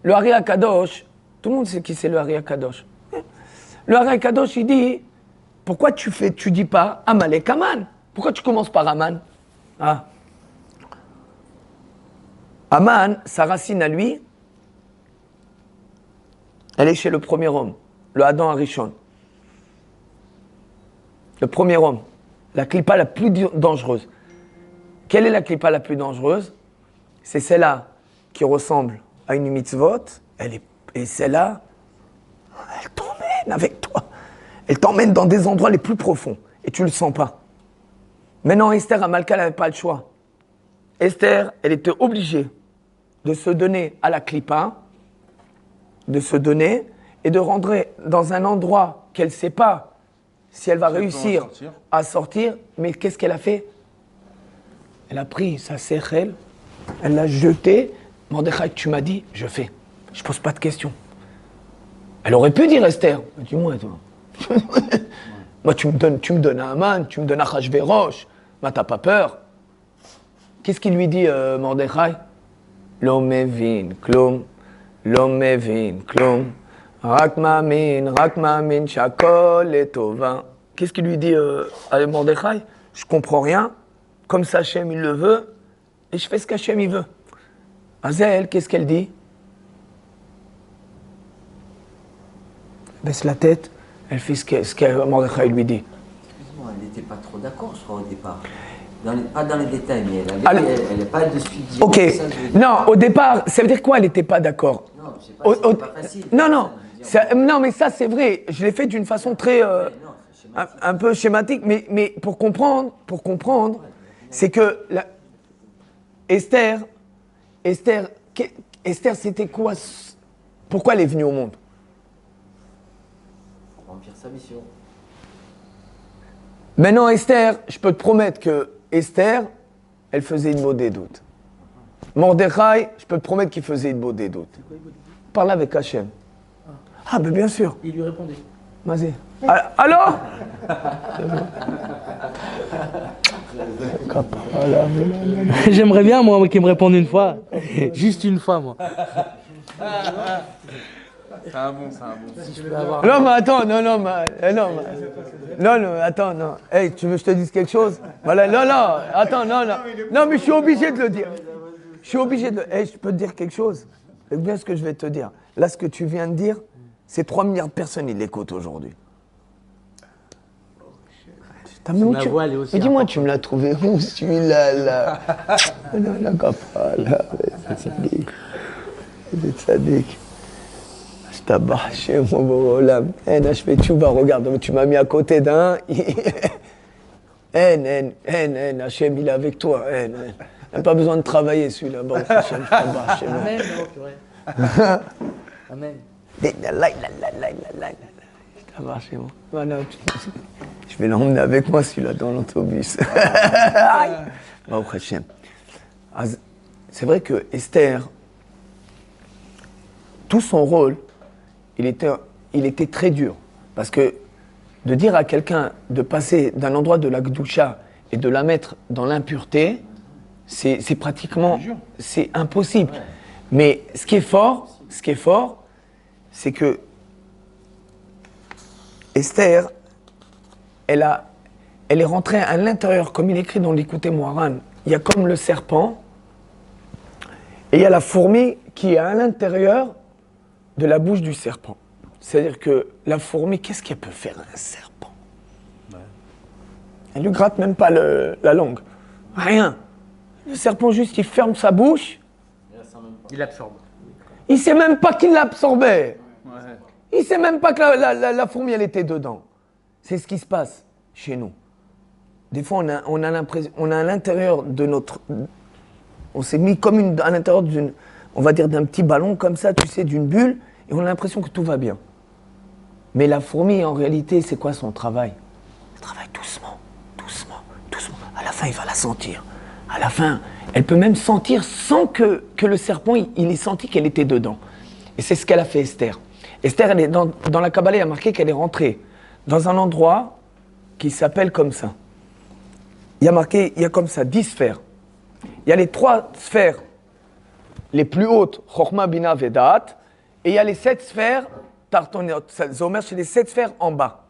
[SPEAKER 1] Le Hari HaKadosh, tout le monde sait qui c'est le Hari HaKadosh. Le Hari HaKadosh, il dit, pourquoi tu dis pas Amalek, Aman? Pourquoi tu commences par Aman? Ah. Aman, sa racine à lui, elle est chez le premier homme, le Adam Arishon. Le premier homme, la clipa la plus dangereuse. Quelle est la clipa la plus dangereuse? C'est celle-là qui ressemble à une mitzvot, et celle-là, elle t'emmène avec toi. Elle t'emmène dans des endroits les plus profonds, et tu ne le sens pas. Maintenant, Esther Amalka n'avait pas le choix. Esther, elle était obligée de se donner à la clipa, de se donner et de rentrer dans un endroit qu'elle ne sait pas si elle va réussir à sortir. Mais qu'est-ce qu'elle a fait? Elle a pris sa sechel, elle l'a jetée. Mordechai, tu m'as dit, je fais. Je ne pose pas de questions. Elle aurait pu dire Esther. Dis-moi, toi. Moi, tu me donnes à Aman, tu me donnes à Achashverosh. Moi, t'as pas peur. Qu'est-ce qu'il lui dit, Mordechai? Lo mevin klum, lo mevin klum, rak ma'amin, shakol letova. Qu'est-ce qu'il lui dit à Mordechai? Je comprends rien, comme ça Hachem il le veut, et je fais ce qu'Hachem il veut. Azel, qu'est-ce qu'elle dit? Elle baisse la tête, elle fait ce que Mordechai lui dit.
[SPEAKER 3] Excuse-moi, elle n'était pas trop d'accord, je crois, au départ. Pas dans les détails, mais elle n'est pas de suite.
[SPEAKER 1] Ok, non, au départ, ça veut dire quoi, elle n'était pas d'accord?
[SPEAKER 3] Non, je sais pas, c'est pas facile.
[SPEAKER 1] Non, mais ça c'est vrai, je l'ai fait d'une façon très, un peu schématique, mais pour comprendre, c'est que Esther, Esther, Esther, c'était quoi? Pourquoi elle est venue au monde?
[SPEAKER 3] Remplir sa mission.
[SPEAKER 1] Maintenant, Esther, je peux te promettre que Esther, elle faisait une des doutes. Mordechai, je peux te promettre qu'il faisait une des doutes. Parle avec Hachem. Ah, ben bien sûr.
[SPEAKER 4] Il lui répondait.
[SPEAKER 1] Vas-y. Allô?
[SPEAKER 4] J'aimerais bien, moi, qu'il me réponde une fois. Juste une fois, moi.
[SPEAKER 2] C'est un bon.
[SPEAKER 4] Si je peux avoir...
[SPEAKER 1] Non, mais attends, non, attends, non. Hey, tu veux que je te dise quelque chose? Voilà, non, attends, non. Non, mais je suis obligé de le dire. Hey, je peux te dire quelque chose? C'est bien ce que je vais te dire. Là, ce que tu viens de dire, c'est 3 milliards de personnes, ils l'écoutent aujourd'hui.
[SPEAKER 4] Ma voix, elle est aussi
[SPEAKER 1] Mais dis-moi,
[SPEAKER 4] importante.
[SPEAKER 1] tu me l'as trouvé où, celui-là, là? Non, la capa, là, c'est sadique. Je t'abats chez moi, Borolam. Je fais tchouba, regarde, tu m'as mis à côté d'un. Hachem, il est avec toi. Il n'a pas besoin de travailler, celui-là. Bon, Hachem, je t'abats chez moi.
[SPEAKER 4] Amen, non, purée. Amen.
[SPEAKER 1] Je t'abats chez moi. Voilà, je vais l'emmener avec moi, celui-là, dans l'autobus. Bon, Hachem. C'est vrai que Esther, tout son rôle, il était très dur. Parce que de dire à quelqu'un de passer d'un endroit de la Gdoucha et de la mettre dans l'impureté, c'est pratiquement, c'est impossible. Ouais. Mais ce qui est fort, c'est que Esther, elle est rentrée à l'intérieur, comme il écrit dans l'Écoutez Moharan, il y a comme le serpent, et il y a la fourmi qui est à l'intérieur de la bouche du serpent. C'est-à-dire que la fourmi, qu'est-ce qu'elle peut faire à un serpent? Ouais. Elle lui gratte même pas la langue. Rien. Le serpent, juste, il ferme sa bouche.
[SPEAKER 4] Il absorbe.
[SPEAKER 1] Il sait même pas qu'il l'absorbait. Ouais. Il sait même pas que la fourmi, elle était dedans. C'est ce qui se passe chez nous. Des fois, on a l'impression, on a à l'intérieur de notre... On s'est mis comme à l'intérieur d'une... On va dire d'un petit ballon comme ça, tu sais, d'une bulle, et on a l'impression que tout va bien. Mais la fourmi, en réalité, c'est quoi son travail? Elle travaille doucement. À la fin, il va la sentir. À la fin, elle peut même sentir sans que le serpent, il ait senti qu'elle était dedans. Et c'est ce qu'elle a fait, Esther. Esther, elle est dans la Kabbalah, il y a marqué qu'elle est rentrée dans un endroit qui s'appelle comme ça. Il y a marqué, il y a comme ça 10 sphères. Il y a les 3 sphères les plus hautes, Chokhmah, Bina, Vedat, et il y a les 7 sphères, Tartoniot, Zomer, c'est les 7 sphères en bas.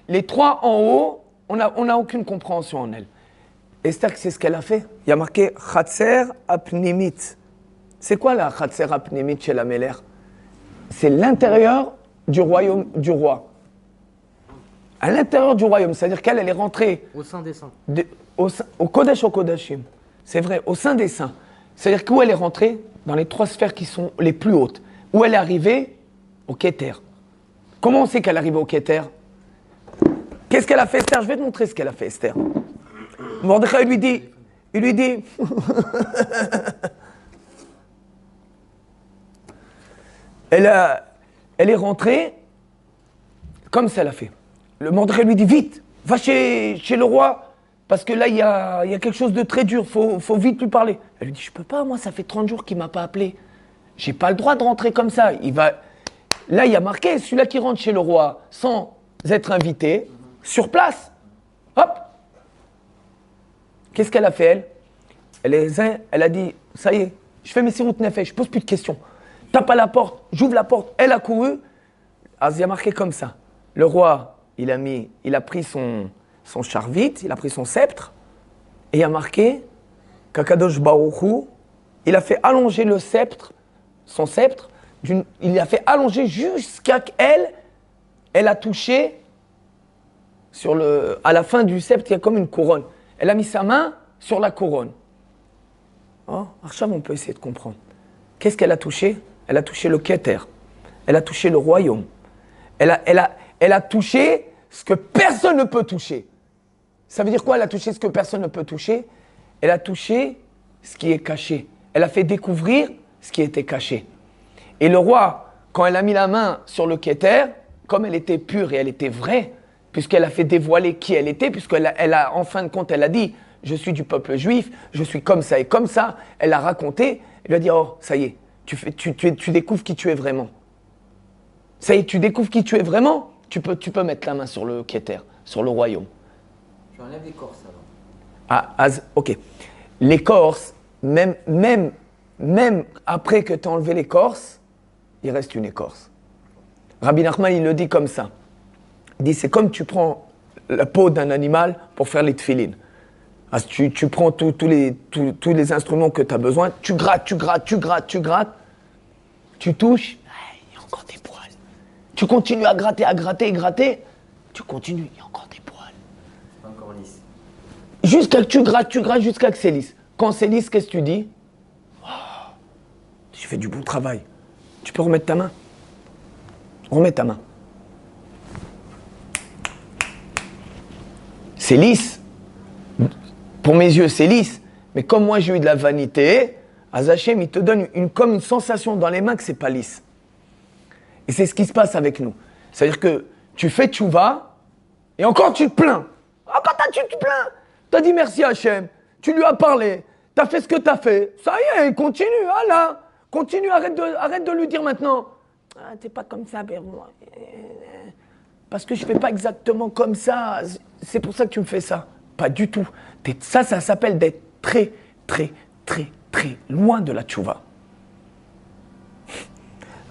[SPEAKER 1] Les 3 en haut, on n'a aucune compréhension en elles. Esther, c'est ce qu'elle a fait. Il y a marqué Chatser Apnimit. C'est quoi la Chatser Apnimit chez la Meller? C'est l'intérieur du royaume du roi. À l'intérieur du royaume, c'est-à-dire qu'elle est rentrée
[SPEAKER 4] au sein des saints.
[SPEAKER 1] Au Kodesh, au Kodashim. C'est vrai, au sein des saints. C'est-à-dire qu'où elle est rentrée? Dans les 3 sphères qui sont les plus hautes. Où elle est arrivée? Au Keter. Comment on sait qu'elle est arrivée au Keter? Qu'est-ce qu'elle a fait, Esther? Je vais te montrer ce qu'elle a fait, Esther. Mordechai lui dit, elle est rentrée comme ça, elle a fait. Le Mordechai lui dit, vite, va chez le roi, parce que là, il y a quelque chose de très dur, faut vite lui parler. Elle lui dit, je peux pas, moi, ça fait 30 jours qu'il m'a pas appelé. J'ai pas le droit de rentrer comme ça. Là, il y a marqué, celui-là qui rentre chez le roi sans être invité, sur place. Hop. Qu'est-ce qu'elle a fait, elle? Elle a dit, ça y est, je fais mes siroutes nefesh, je pose plus de questions. Tape à la porte, j'ouvre la porte, elle a couru. Il y a marqué comme ça. Le roi, il a pris son charvit, il a pris son sceptre, et il y a marqué qu'Akadosh Baruch Hu, il a fait allonger son sceptre, il l'a fait allonger jusqu'à qu'elle a touché à la fin du sceptre, il y a comme une couronne. Elle a mis sa main sur la couronne. Oh, Archav, on peut essayer de comprendre. Qu'est-ce qu'elle a touché? Elle a touché le Keter. Elle a touché le royaume. Elle a touché ce que personne ne peut toucher. Ça veut dire quoi, elle a touché ce que personne ne peut toucher? Elle a touché ce qui est caché. elle a fait découvrir ce qui était caché. Et le roi, quand elle a mis la main sur le Kéter, comme elle était pure et elle était vraie, puisqu'elle a fait dévoiler qui elle était, puisqu'elle a, en fin de compte, elle a dit « Je suis du peuple juif, je suis comme ça et comme ça », elle a raconté, elle lui a dit « Oh, ça y est, tu découvres qui tu es vraiment. Ça y est, tu découvres qui tu es vraiment, tu peux mettre la main sur le Kéter, sur le royaume. »
[SPEAKER 3] Tu enlèves l'écorce alors.
[SPEAKER 1] Ah, ok. L'écorce, même après que tu as enlevé l'écorce, il reste une écorce. Rabbi Nachman, il le dit comme ça. Il dit, c'est comme tu prends la peau d'un animal pour faire les tefilines. Tu prends tous les instruments que tu as besoin, tu grattes, tu touches, il y a encore des poils. Tu continues à gratter, tu continues, il y a encore des poils.
[SPEAKER 3] Encore lisse.
[SPEAKER 1] Jusqu'à que tu grattes jusqu'à que c'est lisse. Quand c'est lisse, qu'est-ce que tu dis? Oh, j'ai fait du bon travail. Tu peux remettre ta main. Remets ta main. C'est lisse. Pour mes yeux, c'est lisse. Mais comme moi, j'ai eu de la vanité, Azachem, il te donne comme une sensation dans les mains que c'est pas lisse. Et c'est ce qui se passe avec nous. C'est-à-dire que tu fais tchouva, et encore tu te plains. Encore tu te plains. Tu as dit merci Hachem, tu lui as parlé, tu as fait ce que tu as fait. Ça y est, continue, Allah. Continue, arrête de lui dire maintenant. Ah, t'es pas comme ça, ben moi. Parce que je fais pas exactement comme ça. C'est pour ça que tu me fais ça. Pas du tout. Ça s'appelle d'être très, très, très, très loin de la tchouva.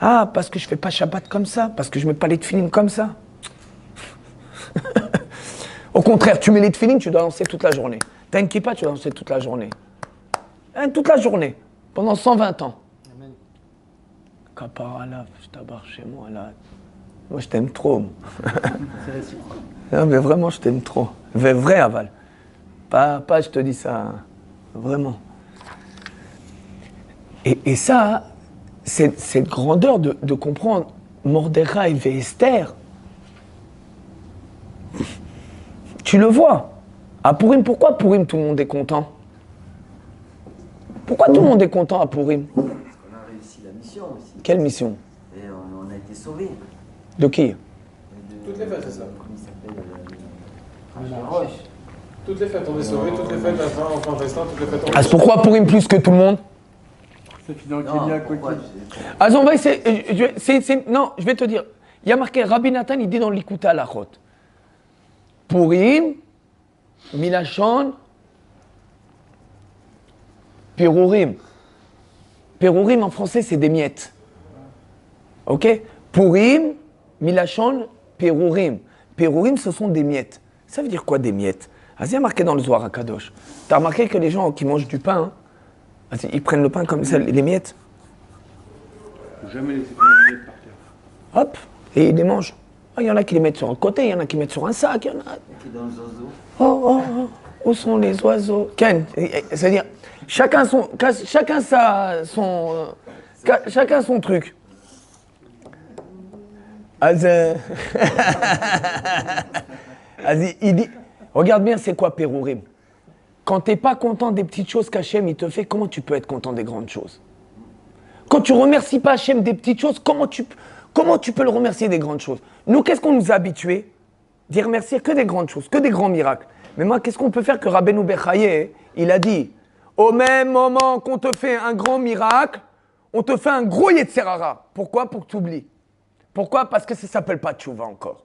[SPEAKER 1] Ah, parce que je fais pas Shabbat comme ça, parce que je mets pas les tefilines comme ça. Au contraire, tu mets les tefilines, tu dois danser toute la journée. T'as une kippa, tu dois danser toute la journée. Toute la journée, pendant 120 ans.
[SPEAKER 2] Amen.
[SPEAKER 1] Kapara là, je t'abarre chez moi là. Moi, je t'aime trop.
[SPEAKER 2] C'est réciproque.
[SPEAKER 1] Non, mais vraiment, je t'aime trop. Vrai aval. Pas, je te dis ça. Hein. Vraiment. Et ça, cette grandeur de comprendre Mordechai et Esther, tu le vois. À Purim, pourquoi Purim, tout le monde est content? Pourquoi tout le monde est content à Purim?
[SPEAKER 3] Parce qu'on a réussi la mission aussi.
[SPEAKER 1] Quelle mission?
[SPEAKER 3] Et on a été sauvés.
[SPEAKER 1] De qui?
[SPEAKER 2] Toutes les fêtes, c'est ça.
[SPEAKER 3] Comment il s'appelle
[SPEAKER 2] Roche. Toutes les fêtes, on est sauvés, toutes les fêtes, enfin restant, toutes les fêtes.
[SPEAKER 1] Ah, c'est pourquoi Purim plus que tout le monde?
[SPEAKER 2] C'est finalement
[SPEAKER 3] Non,
[SPEAKER 2] qu'il y a
[SPEAKER 3] pourquoi
[SPEAKER 2] quoi
[SPEAKER 1] Ah, on va essayer. Non, je vais te dire. Il y a marqué, Rabbi Nathan, il dit dans l'Ikuta Halachot. Purim, Milachon, Perurim. Perurim en français, c'est des miettes. Ok? Purim, Milachon, Perurim. Perurim, ce sont des miettes. Ça veut dire quoi des miettes? Ah, il y a marqué dans le Zohar HaKadosh. Tu as remarqué que les gens qui mangent du pain, hein, ils prennent le pain comme ça, les miettes.
[SPEAKER 2] Jamais laisser les miettes par terre.
[SPEAKER 1] Hop, et ils les mangent. Ah, il y en a qui les mettent sur un côté, il y en a qui mettent sur un sac, il y en a...
[SPEAKER 3] Qui est dans le zozo.
[SPEAKER 1] Oh, où sont les oiseaux? Ken, c'est-à-dire, chacun son truc. Il dit, regarde bien, c'est quoi Pérourim? Quand t'es pas content des petites choses qu'Hachem il te fait, comment tu peux être content des grandes choses? Quand tu remercies pas Hachem des petites choses, comment tu peux le remercier des grandes choses? Nous, qu'est-ce qu'on nous a habitués? D'y remercier que des grandes choses, que des grands miracles. Mais moi, qu'est-ce qu'on peut faire que Rabbeinu Bechaye, il a dit, au même moment qu'on te fait un grand miracle, on te fait un gros Yetzerara. Pourquoi? Pour que tu oublies. Pourquoi? Parce que ça ne s'appelle pas tchouva encore.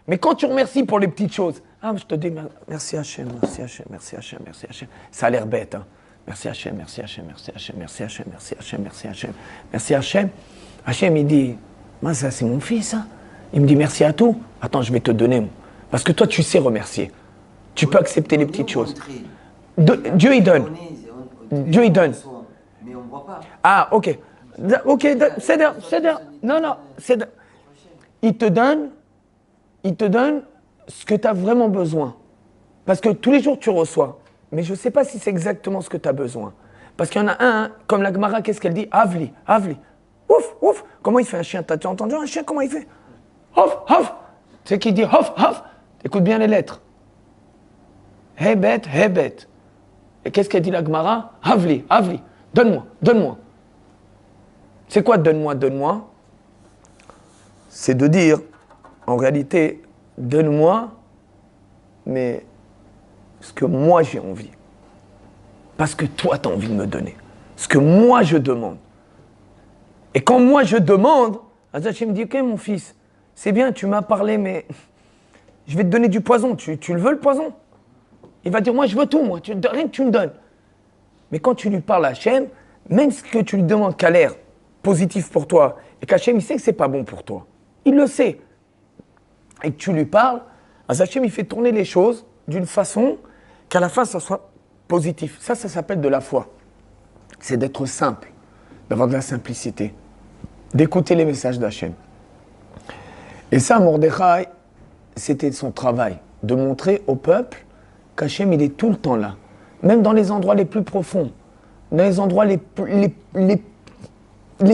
[SPEAKER 1] Mais quand tu remercies pour les petites choses, ah, je te dis merci Hachem, merci Hachem, merci Hachem, merci Hachem. Ça a l'air bête, hein. Merci Hachem, merci Hachem, merci Hachem, merci Hachem, merci Hachem, merci Hachem, merci Hachem. Hachem, il dit, moi, ça c'est mon fils, hein. Il me dit merci à tout. Attends, je vais te donner. Parce que toi, tu sais remercier. Tu peux accepter les petites choses. Dieu, il donne. Dieu, il donne.
[SPEAKER 3] Mais on ne voit pas.
[SPEAKER 1] Ah, ok. Ok, c'est non, il te donne ce que tu as vraiment besoin. Parce que tous les jours, tu reçois. Mais je ne sais pas si c'est exactement ce que tu as besoin. Parce qu'il y en a un, comme la Gemara, qu'est-ce qu'elle dit? Avli, avli. Ouf, ouf. Comment il fait un chien? T'as entendu un chien? Comment il fait? Hof, hof. Tu sais qui dit hof, hof? Écoute bien les lettres. Hebet, hebet. Et qu'est-ce qu'a dit la Gemara? Havli, Havli, donne-moi, donne-moi. C'est quoi donne-moi, donne-moi? C'est de dire, en réalité, donne-moi, mais ce que moi j'ai envie. Parce que toi, tu as envie de me donner. Ce que moi je demande. Et quand moi je demande, Hachem me dit, ok mon fils, c'est bien, tu m'as parlé, mais je vais te donner du poison. Tu le veux le poison? Il va dire, moi je veux tout, moi, rien que tu me donnes. Mais quand tu lui parles à Hachem, même ce que tu lui demandes qui a l'air positif pour toi, et qu'Hachem il sait que c'est pas bon pour toi, il le sait, et que tu lui parles, Hachem il fait tourner les choses d'une façon qu'à la fin ça soit positif. Ça s'appelle de la foi. C'est d'être simple, d'avoir de la simplicité, d'écouter les messages d'Hachem. Et ça, Mordechai, c'était son travail, de montrer au peuple qu'Hachem, il est tout le temps là, même dans les endroits les plus profonds, dans les endroits les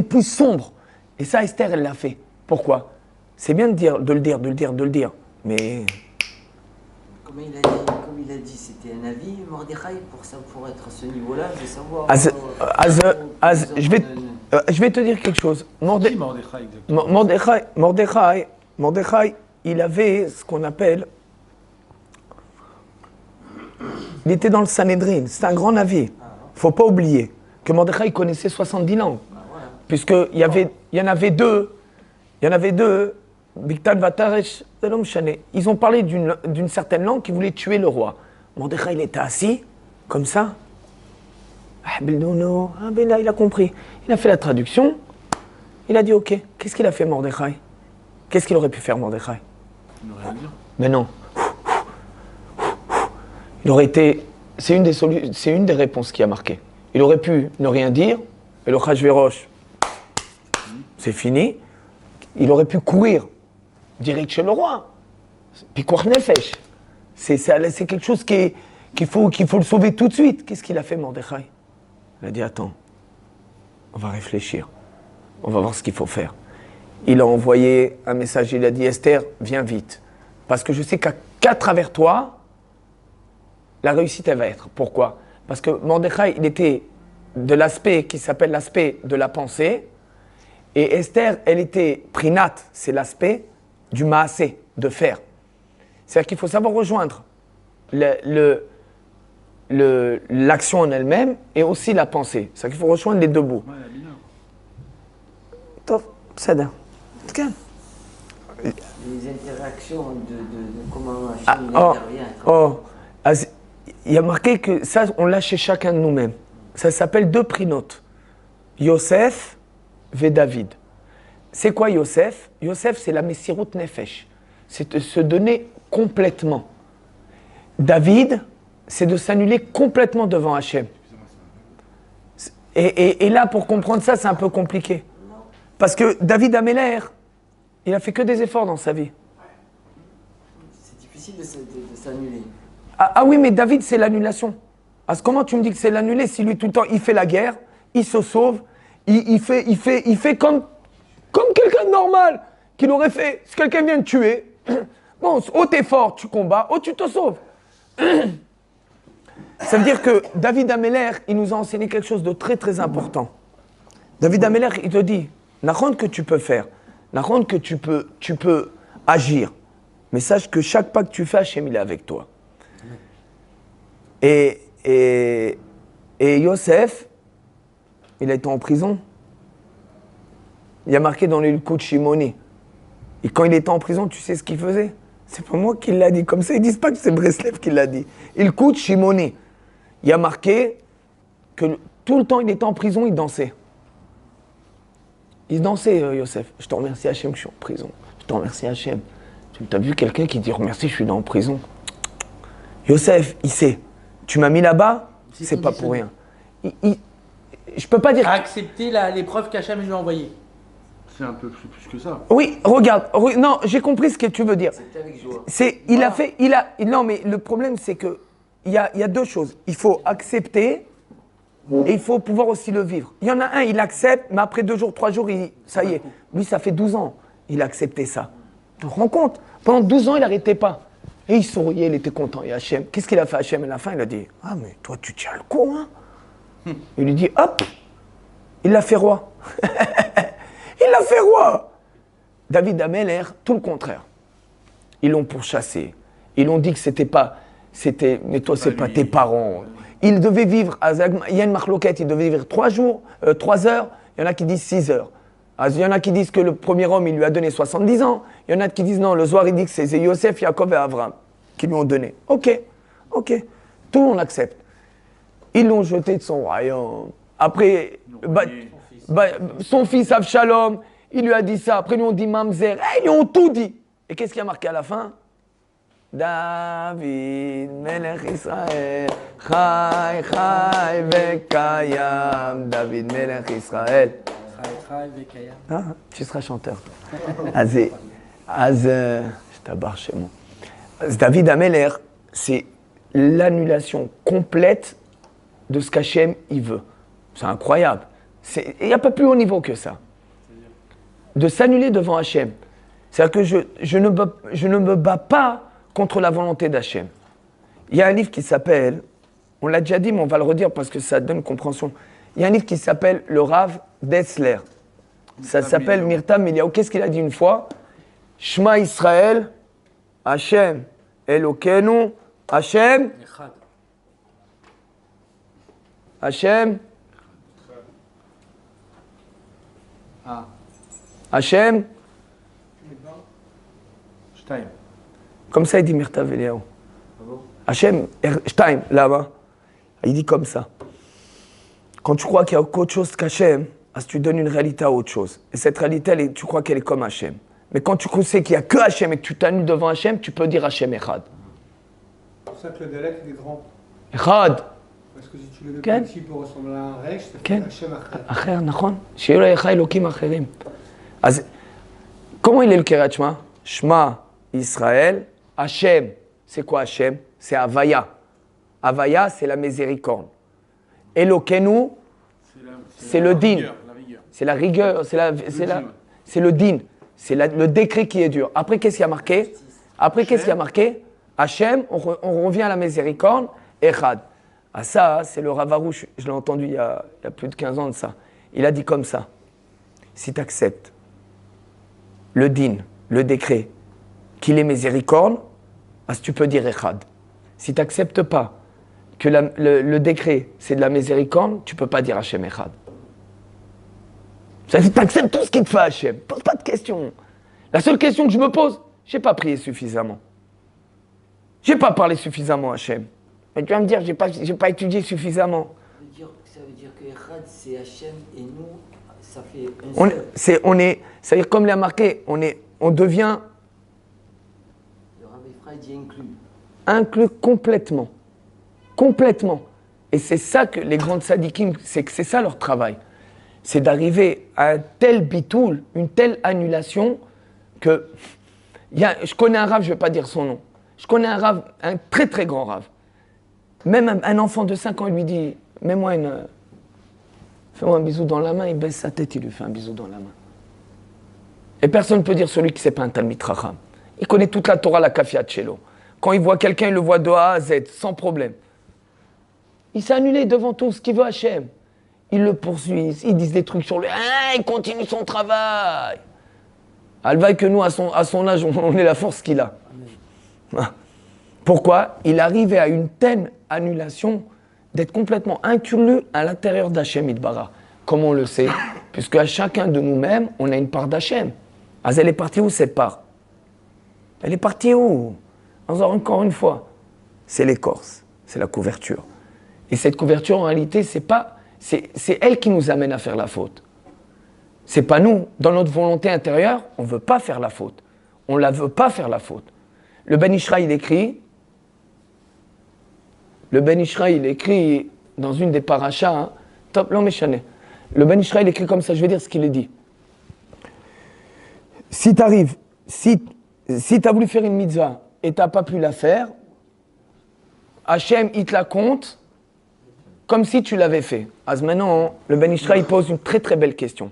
[SPEAKER 1] plus sombres. Et ça, Esther, elle l'a fait. Pourquoi? C'est bien de le dire, mais...
[SPEAKER 3] Comme il a dit, c'était un avis, Mordechai, pour être à ce niveau-là, de savoir... Je vais te dire quelque chose. Mordechai, il avait ce qu'on appelle... Il était dans le Sanhédrin, c'est un grand avis. Il ne faut pas oublier que Mordechai connaissait 70 langues. Puisqu'il y en avait deux, Bigtan Vataresh, ils ont parlé d'une certaine langue qui voulait tuer le roi. Mordechai, il était assis, comme ça. Il a compris. Il a fait la traduction. Il a dit ok. Qu'est-ce qu'il a fait Mordechai? Qu'est-ce qu'il aurait pu faire Mordechai? Mais non. Il aurait été... C'est une des réponses qui a marqué. Il aurait pu ne rien dire, et le Hachvérosh, c'est fini. Il aurait pu courir direct chez le roi. Pikuach nefesh. C'est quelque chose qu'il faut le sauver tout de suite. Qu'est-ce qu'il a fait, Mordechai? Il a dit, attends, on va réfléchir. On va voir ce qu'il faut faire. Il a envoyé un message, il a dit, Esther, viens vite. Parce que je sais qu'à travers toi, la réussite, elle va être. Pourquoi? Parce que Mordechai, il était de l'aspect qui s'appelle l'aspect de la pensée. Et Esther, elle était prinat, c'est l'aspect du maasé, de faire. C'est-à-dire qu'il faut savoir rejoindre l'action en elle-même et aussi la pensée. C'est-à-dire qu'il faut rejoindre les deux bouts. Top, c'est bien. Les interactions de comment Hachem intervient.
[SPEAKER 1] Il y a marqué que ça, on l'a chez chacun de nous-mêmes. Ça s'appelle deux prinotes. Yosef et David. C'est quoi Yosef? Yosef, c'est la Messirut Nefesh. C'est de se donner complètement. David, c'est de s'annuler complètement devant Hachem. Et là, pour comprendre ça, c'est un peu compliqué. Parce que David Améler, il a fait que des efforts dans sa vie.
[SPEAKER 3] C'est difficile de s'annuler.
[SPEAKER 1] Ah oui, mais David, c'est l'annulation. Comment tu me dis que c'est l'annulé si lui, tout le temps, il fait la guerre, il se sauve, il fait comme quelqu'un de normal qu'il aurait fait. Si quelqu'un vient te tuer, bon, oh t'es fort, tu combats, oh tu te sauves. Ça veut dire que David Améler, il nous a enseigné quelque chose de très très important. David Améler, il te dit, la ronde que tu peux faire, la ronde que tu peux agir, mais sache que chaque pas que tu fais, Hachem, il est avec toi. Et Yosef, il a été en prison. Il y a marqué dans le coup de Shimoni. Et quand il était en prison, tu sais ce qu'il faisait? C'est pas moi qui l'a dit. Comme ça, ils disent pas que c'est Breslev qui l'a dit. Il coûte Shimoni. Il y a marqué que tout le temps il était en prison, il dansait. Il dansait, Yosef. Je te remercie Hachem que je suis en prison. Je te remercie Hachem. Tu as vu quelqu'un qui dit remercie, je suis en prison. Yosef, il sait. Tu m'as mis là-bas, c'est pas pour rien. Je peux pas dire.
[SPEAKER 4] À accepter l'épreuve qu'Hachem lui a envoyée.
[SPEAKER 2] C'est un peu plus que ça.
[SPEAKER 1] Oui, regarde. Non, j'ai compris ce que tu veux dire.
[SPEAKER 3] C'était avec joie.
[SPEAKER 1] Non, mais le problème, c'est que il y a deux choses. Il faut accepter et il faut pouvoir aussi le vivre. Il y en a un, il accepte, mais après 2 jours, 3 jours, ça y est. Lui, ça fait 12 ans. Il a accepté ça. Tu te rends compte? Pendant 12 ans, il n'arrêtait pas. Et il souriait, il était content. Et Hachem, qu'est-ce qu'il a fait Hachem à la fin? Il a dit, ah mais toi tu tiens le coup, hein. Il lui dit, hop, il l'a fait roi. Il l'a fait roi. David Ameller, tout le contraire. Ils l'ont pourchassé. Ils l'ont dit que mais toi c'est pas tes parents. Il devait vivre, il y a une marloquette, il devait vivre 3 jours, 3 heures, il y en a qui disent 6 heures. Il y en a qui disent que le premier homme, il lui a donné 70 ans. Il y en a qui disent non, le Zohar, il dit que c'est Yosef, Yaakov et Abraham qui lui ont donné. Ok, tout le monde accepte. Ils l'ont jeté de son royaume. Après, son fils Avshalom, il lui a dit ça. Après, ils lui ont dit Mamzer. Ils lui ont tout dit. Et qu'est-ce qui a marqué à la fin? David, Melech Israël, Chai, Chai, Vekayam. David, Melech Israël. Ah, tu seras chanteur. Je t'abarre chez moi. David Ameller, c'est l'annulation complète de ce qu'Hachem il veut. C'est incroyable. Il n'y a pas plus haut niveau que ça. De s'annuler devant Hachem. C'est-à-dire que je ne me bats pas contre la volonté d'Hachem. Il y a un livre qui s'appelle, on l'a déjà dit, mais on va le redire parce que ça donne compréhension. Il y a un livre qui s'appelle Le Rav Dessler. Ça s'appelle Mirtam Eliyahu. Qu'est-ce qu'il a dit une fois? Shema Israël, Hachem, Elokeinu, Hachem, Hachem, Hachem, comme ça il dit Mirtam Eliyahu. Hachem, Shtaim, là-bas. Il dit comme ça. Quand tu crois qu'il n'y a qu'autre chose qu'Hachem, tu donnes une réalité à autre chose. Et cette réalité, tu crois qu'elle est comme Hachem. Mais quand tu sais qu'il n'y a que Hachem et que tu t'annules devant Hachem, tu peux dire Hachem Echad.
[SPEAKER 5] C'est pour ça que le Dalek est grand.
[SPEAKER 1] Echad.
[SPEAKER 5] Parce que si tu le mets petit pour ressembler à un Resh, ça fait Hachem Echad.
[SPEAKER 1] Acher, נכון? שיהיו לך אלוקים אחרים. אז, comment il est le Kiryat Shema? Shema, Israël, Hachem. C'est quoi Hachem? C'est Havaya. Havaya, c'est la miséricorde. Elokeinu, c'est le din. C'est la rigueur, c'est le din. C'est le décret qui est dur. Après, qu'est-ce qu'il y a marqué? Hachem, on revient à la miséricorde, Echad. Ah ça, c'est le Rav Arush, je l'ai entendu il y a plus de 15 ans de ça. Il a dit comme ça, si tu acceptes le din, le décret, qu'il est miséricorde, tu peux dire Echad. Si tu n'acceptes pas que le décret, c'est de la miséricorde, tu ne peux pas dire Hachem Echad. Ça, tu acceptes tout ce qu'il te fait Hachem. Pose pas de questions. La seule question que je me pose, je n'ai pas prié suffisamment. Je n'ai pas parlé suffisamment Hachem. Mais tu vas me dire, je n'ai pas étudié suffisamment.
[SPEAKER 6] Ça veut dire que Echad, c'est Hachem et nous, ça fait un seul.
[SPEAKER 1] C'est-à-dire, comme il a marqué, on devient...
[SPEAKER 6] Le Rav Ephraim dit inclus.
[SPEAKER 1] Inclus complètement. Complètement. Et c'est ça que les grands tzadikim, c'est ça leur travail. C'est d'arriver à un tel bitoul, une telle annulation, que... je connais un rave, je ne vais pas dire son nom. Je connais un rave, un très très grand rave. Même un enfant de 5 ans, il lui dit, fais-moi un bisou dans la main, il baisse sa tête, il lui fait un bisou dans la main. Et personne ne peut dire celui qui ne sait pas un Talmid Chacham. Il connaît toute la Torah, la Kafia Tchelo. Quand il voit quelqu'un, il le voit de A à Z, sans problème. Il s'est annulé devant tout ce qu'il veut Hachem. Il le poursuit, ils disent des trucs sur lui. Il continue son travail. Alvaï que nous, à son âge, on est la force qu'il a. Pourquoi? Il arrivait à une telle annulation d'être complètement inclus à l'intérieur d'Hachem Idbara. Comme on le sait, puisque à chacun de nous-mêmes, on a une part d'Hachem. Elle est partie où cette part? Elle est partie où? Encore une fois, c'est l'écorce, c'est la couverture. Et cette couverture, en réalité, c'est elle qui nous amène à faire la faute. C'est pas nous. Dans notre volonté intérieure, on ne veut pas faire la faute. On ne la veut pas faire la faute. Le Ben Ishra, il écrit dans une des parachas, top, l'homme échané. Le Ben Ishra, il écrit comme ça, je vais dire ce qu'il est dit. Si tu arrives, si tu as voulu faire une mitzvah et tu n'as pas pu la faire, Hachem, il te la compte comme si tu l'avais fait. Maintenant, le Ben Ishra, il pose une très très belle question.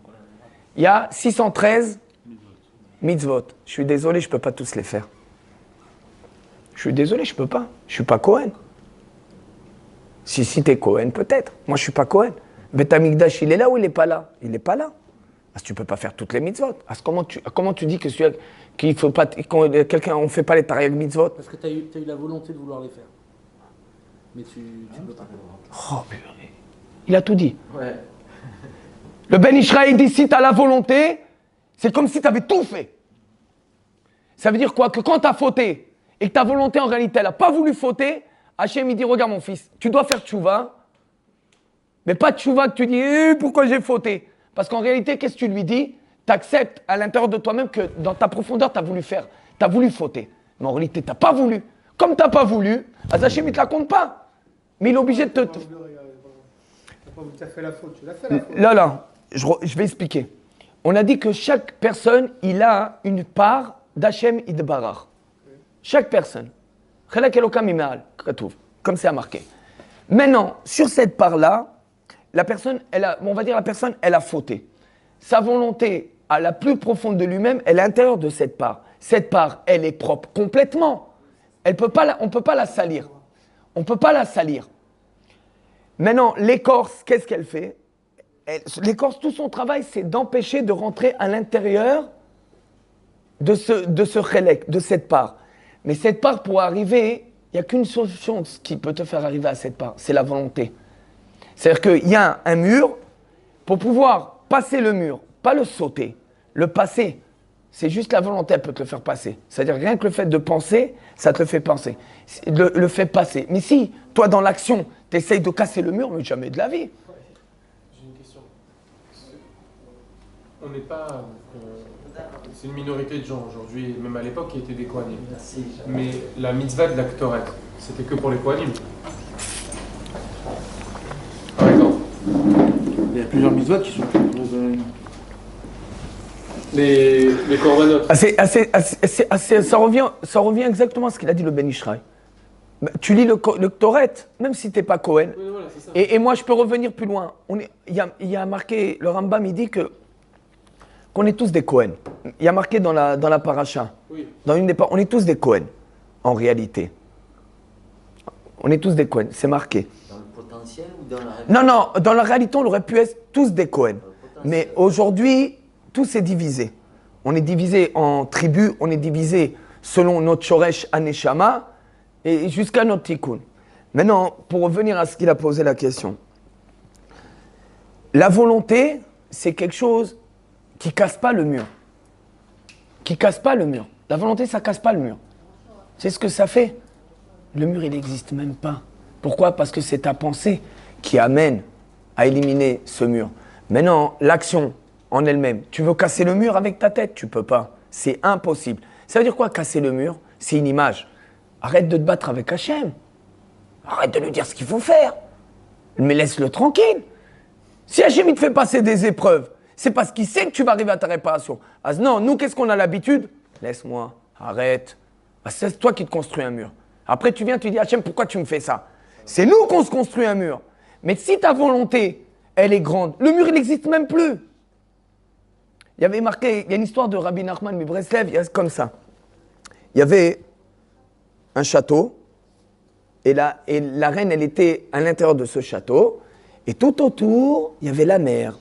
[SPEAKER 1] Il y a 613 mitzvot. Je suis désolé, je ne peux pas tous les faire. Je suis désolé, je peux pas. Je suis pas Cohen. Si t'es Cohen, peut-être. Moi, je suis pas Cohen. Beth Amikdash, il est là ou il est pas là? Il est pas là. Parce que tu peux pas faire toutes les mitzvot. Comment tu dis qu'il faut pas, on fait pas les tariq mitzvot?
[SPEAKER 4] Parce que tu as eu la volonté de vouloir les faire. Mais tu peux pas.
[SPEAKER 1] Oh, purée. Il a tout dit.
[SPEAKER 6] Ouais.
[SPEAKER 1] Le Ben Ishraï dit, si tu as la volonté, c'est comme si tu avais tout fait. Ça veut dire quoi? Que quand tu as fauté, et que ta volonté en réalité, elle n'a pas voulu fauter, Hachem il dit, regarde mon fils, tu dois faire tchouva, mais pas tchouva que tu dis, pourquoi j'ai fauté? Parce qu'en réalité, qu'est-ce que tu lui dis? Tu acceptes à l'intérieur de toi-même que dans ta profondeur, tu as voulu faire, tu as voulu fauter. Mais en réalité, tu n'as pas voulu. Comme tu n'as pas voulu, Hachem il ne te la compte pas. Mais il est obligé de te...
[SPEAKER 5] Tu as fait la faute, tu l'as fait la faute.
[SPEAKER 1] Là, je vais expliquer. On a dit que chaque personne, il a une part d'Hachem Idbarach. Chaque personne. Comme c'est marqué. Maintenant, sur cette part-là, la personne, elle a fauté. Sa volonté, à la plus profonde de lui-même, elle est à l'intérieur de cette part. Cette part, elle est propre complètement. On ne peut pas la salir. On ne peut pas la salir. Maintenant, l'écorce, qu'est-ce qu'elle fait? L'écorce, tout son travail, c'est d'empêcher de rentrer à l'intérieur de ce chélek, de cette part. Mais cette part, pour arriver, il n'y a qu'une solution qui peut te faire arriver à cette part, c'est la volonté. C'est-à-dire qu'il y a un mur, pour pouvoir passer le mur, pas le sauter, le passer, c'est juste la volonté, elle peut te le faire passer. C'est-à-dire rien que le fait de penser, ça te le fait penser, le fait passer. Mais si, toi, dans l'action, tu essayes de casser le mur, mais jamais de la vie.
[SPEAKER 7] J'ai une question. On n'est pas... c'est une minorité de gens aujourd'hui, même à l'époque, qui étaient des Kohanim. Mais la mitzvah de la Ktoret, c'était que pour les Kohanim. Par exemple.
[SPEAKER 2] Il y a plusieurs mitzvot qui sont pour
[SPEAKER 7] les Korbanot.
[SPEAKER 1] Ça revient exactement à ce qu'il a dit le Ben Ishraï. Tu lis le Ktoret, même si tu n'es pas Cohen.
[SPEAKER 7] Oui, voilà, c'est ça.
[SPEAKER 1] Et moi, je peux revenir plus loin. Il y a marqué, le Rambam, il dit qu'on est tous des Cohen. Il y a marqué dans la paracha,
[SPEAKER 7] Oui.
[SPEAKER 1] dans une des on est tous des Cohen, en réalité. On est tous des Cohen, c'est marqué.
[SPEAKER 6] Dans le potentiel ou dans la réalité?
[SPEAKER 1] Non, dans la réalité, on aurait pu être tous des Cohen. Mais aujourd'hui, tout s'est divisé. On est divisé en tribus, on est divisé selon notre Shoresh Aneshama et jusqu'à notre Tikkun. Maintenant, pour revenir à ce qu'il a posé la question. La volonté, c'est quelque chose qui casse pas le mur. Qui casse pas le mur. La volonté, ça casse pas le mur. C'est ce que ça fait. Le mur, il n'existe même pas. Pourquoi? Parce que c'est ta pensée qui amène à éliminer ce mur. Maintenant, l'action en elle-même, tu veux casser le mur avec ta tête? Tu peux pas. C'est impossible. Ça veut dire quoi, casser le mur? C'est une image. Arrête de te battre avec Hachem. Arrête de lui dire ce qu'il faut faire. Mais laisse-le tranquille. Si Hachem, il te fait passer des épreuves, c'est parce qu'il sait que tu vas arriver à ta réparation. Ah non, nous, qu'est-ce qu'on a l'habitude? Laisse-moi, arrête. Ah, c'est toi qui te construis un mur. Après, tu viens, tu dis, Hachem, pourquoi tu me fais ça? C'est nous qu'on se construit un mur. Mais si ta volonté, elle est grande, le mur, il n'existe même plus. Il y avait marqué, il y a une histoire de Rabbi Nachman de Breslev, il y a comme ça. Il y avait un château, et la reine, elle était à l'intérieur de ce château, et tout autour, il y avait la mer.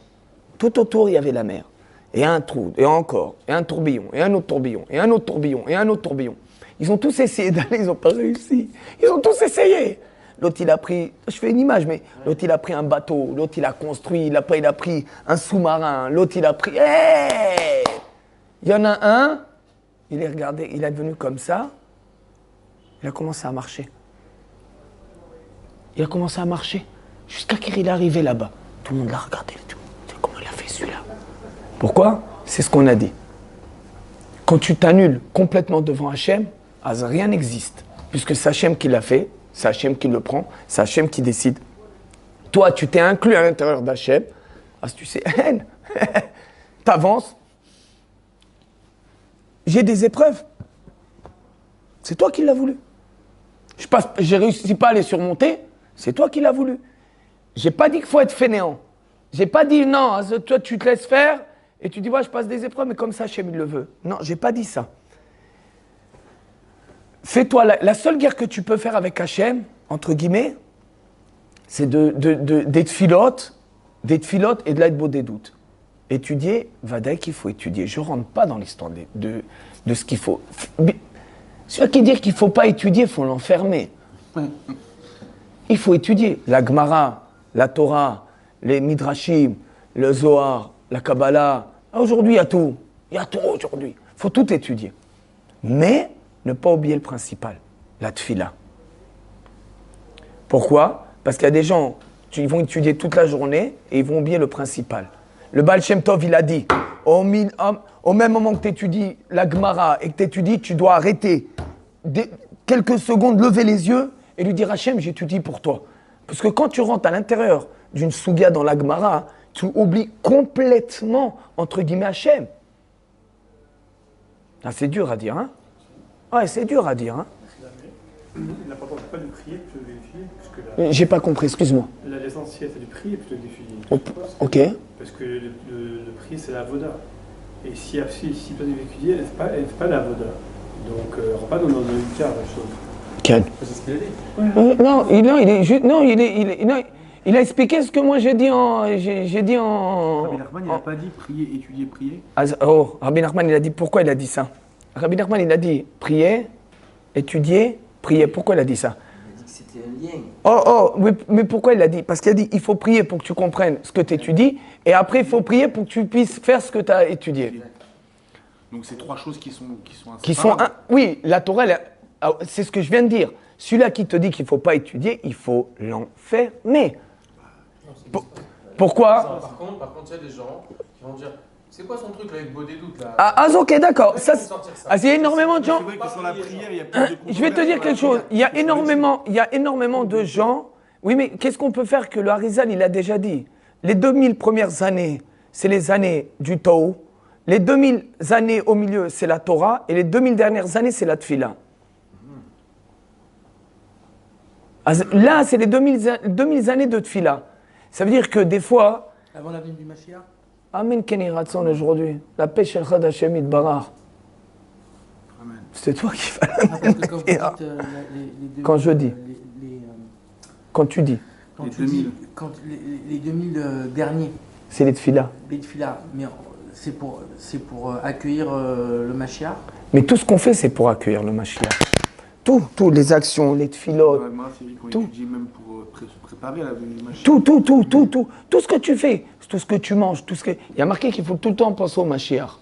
[SPEAKER 1] Tout autour, il y avait la mer. Et un trou, et encore, et un tourbillon, et un autre tourbillon, et un autre tourbillon, et un autre tourbillon. Ils ont tous essayé d'aller, ils n'ont pas réussi. Ils ont tous essayé. L'autre, il a pris, je fais une image, mais l'autre, il a pris un bateau, l'autre, il a construit, il a pris un sous-marin, l'autre, il a pris... Hey, il y en a un, il est regardé, il est devenu comme ça, il a commencé à marcher. Il a commencé à marcher, jusqu'à qu'il est arrivé là-bas. Tout le monde l'a regardé, tout. Comment il a fait celui-là? Pourquoi? C'est ce qu'on a dit. Quand tu t'annules complètement devant Hachem, rien n'existe. Puisque c'est Hachem qui l'a fait, c'est Hachem qui le prend, c'est Hachem qui décide. Toi, tu t'es inclus à l'intérieur d'Hachem. Tu sais, t'avances. J'ai des épreuves. C'est toi qui l'as voulu. J'ai réussi pas à les surmonter, c'est toi qui l'as voulu. J'ai pas dit qu'il faut être fainéant. J'ai pas dit non, toi tu te laisses faire et tu dis ouais, je passe des épreuves, mais comme ça Hachem il le veut. Non, j'ai pas dit ça. fais-toi la seule guerre que tu peux faire avec Hachem, entre guillemets, c'est d'être filote et de l'aide des doutes. Étudier, Vadaï qu'il faut étudier. Je ne rentre pas dans l'histoire de ce qu'il faut. Ceux qui disent qu'il ne faut pas étudier, il faut l'enfermer. Il faut étudier. La Gemara, la Torah, les Midrashim, le Zohar, la Kabbalah. Aujourd'hui, il y a tout. Il y a tout aujourd'hui. Il faut tout étudier. Mais ne pas oublier le principal, la tfila. Pourquoi ? Parce qu'il y a des gens, ils vont étudier toute la journée et ils vont oublier le principal. Le Baal Shem Tov, il a dit, au même moment que tu étudies la Gemara et que tu étudies, tu dois arrêter quelques secondes, lever les yeux et lui dire Hachem, j'étudie pour toi. Parce que quand tu rentres à l'intérieur d'une souga dans la Gemara, tu oublies complètement, entre guillemets, Hachem. Ah, c'est dur à dire, hein? Ouais, c'est dur à dire, hein?
[SPEAKER 8] L'important, c'est pas de prier plutôt que d'étudier.
[SPEAKER 1] J'ai pas compris, excuse-moi.
[SPEAKER 8] L'essentiel, c'est de prier plutôt que d'étudier.
[SPEAKER 1] Ok.
[SPEAKER 8] Parce que le prier, c'est la voda. Et si pas d'étudier, elle ne fait pas la voda. Donc, on ne rentre pas dans le quart de la chose.
[SPEAKER 1] Quel?
[SPEAKER 7] C'est ce qu'il a dit.
[SPEAKER 1] Il a expliqué ce que moi j'ai dit en.
[SPEAKER 2] Rabbi Nachman, il n'a pas dit prier, étudier, prier.
[SPEAKER 1] Rabbi Nachman, il a dit pourquoi il a dit ça. Rabbi Nachman, il a dit prier, étudier, prier. Pourquoi il a dit ça?
[SPEAKER 6] Il a dit que c'était un lien.
[SPEAKER 1] Mais pourquoi il a dit? Parce qu'il a dit il faut prier pour que tu comprennes ce que tu étudies, et après il faut prier pour que tu puisses faire ce que tu as étudié.
[SPEAKER 2] Donc c'est trois choses qui sont
[SPEAKER 1] oui, la Torah, c'est ce que je viens de dire. Celui-là qui te dit qu'il ne faut pas étudier, il faut l'enfermer. Pourquoi?
[SPEAKER 7] Par contre, il y a des gens qui vont dire c'est quoi son truc là, avec des doutes là?
[SPEAKER 1] Ok, d'accord. Il y a énormément de gens.
[SPEAKER 2] C'est vrai que sur la prière, il y a plus de
[SPEAKER 1] Je vais te dire quelque chose. Il y a énormément de gens. Oui, mais qu'est-ce qu'on peut faire que le Harizal, il a déjà dit? Les 2000 premières années, c'est les années du Tao. Les 2000 années au milieu, c'est la Torah. Et les 2000 dernières années, c'est la Tfila. Là, c'est les 2000 années de Tfila. Ça veut dire que des fois.
[SPEAKER 4] Avant la venue du Mashiach.
[SPEAKER 1] Amen Kenny Ratson aujourd'hui. La paix chez Chad Hashem Itbarach. C'est toi qui fais la quand je dis. Quand tu dis.
[SPEAKER 4] Les 2000 derniers.
[SPEAKER 1] C'est les Tfila.
[SPEAKER 4] Les Tfila. Mais c'est pour accueillir le Mashiach.
[SPEAKER 1] Mais tout ce qu'on fait, c'est pour accueillir le Mashiach. Tout, les actions, les tfilotes,
[SPEAKER 2] tout. Même pour se préparer à la venue du Mashiach.
[SPEAKER 1] Tout ce que tu fais, tout ce que tu manges, il y a marqué qu'il faut tout le temps penser au Mashiach.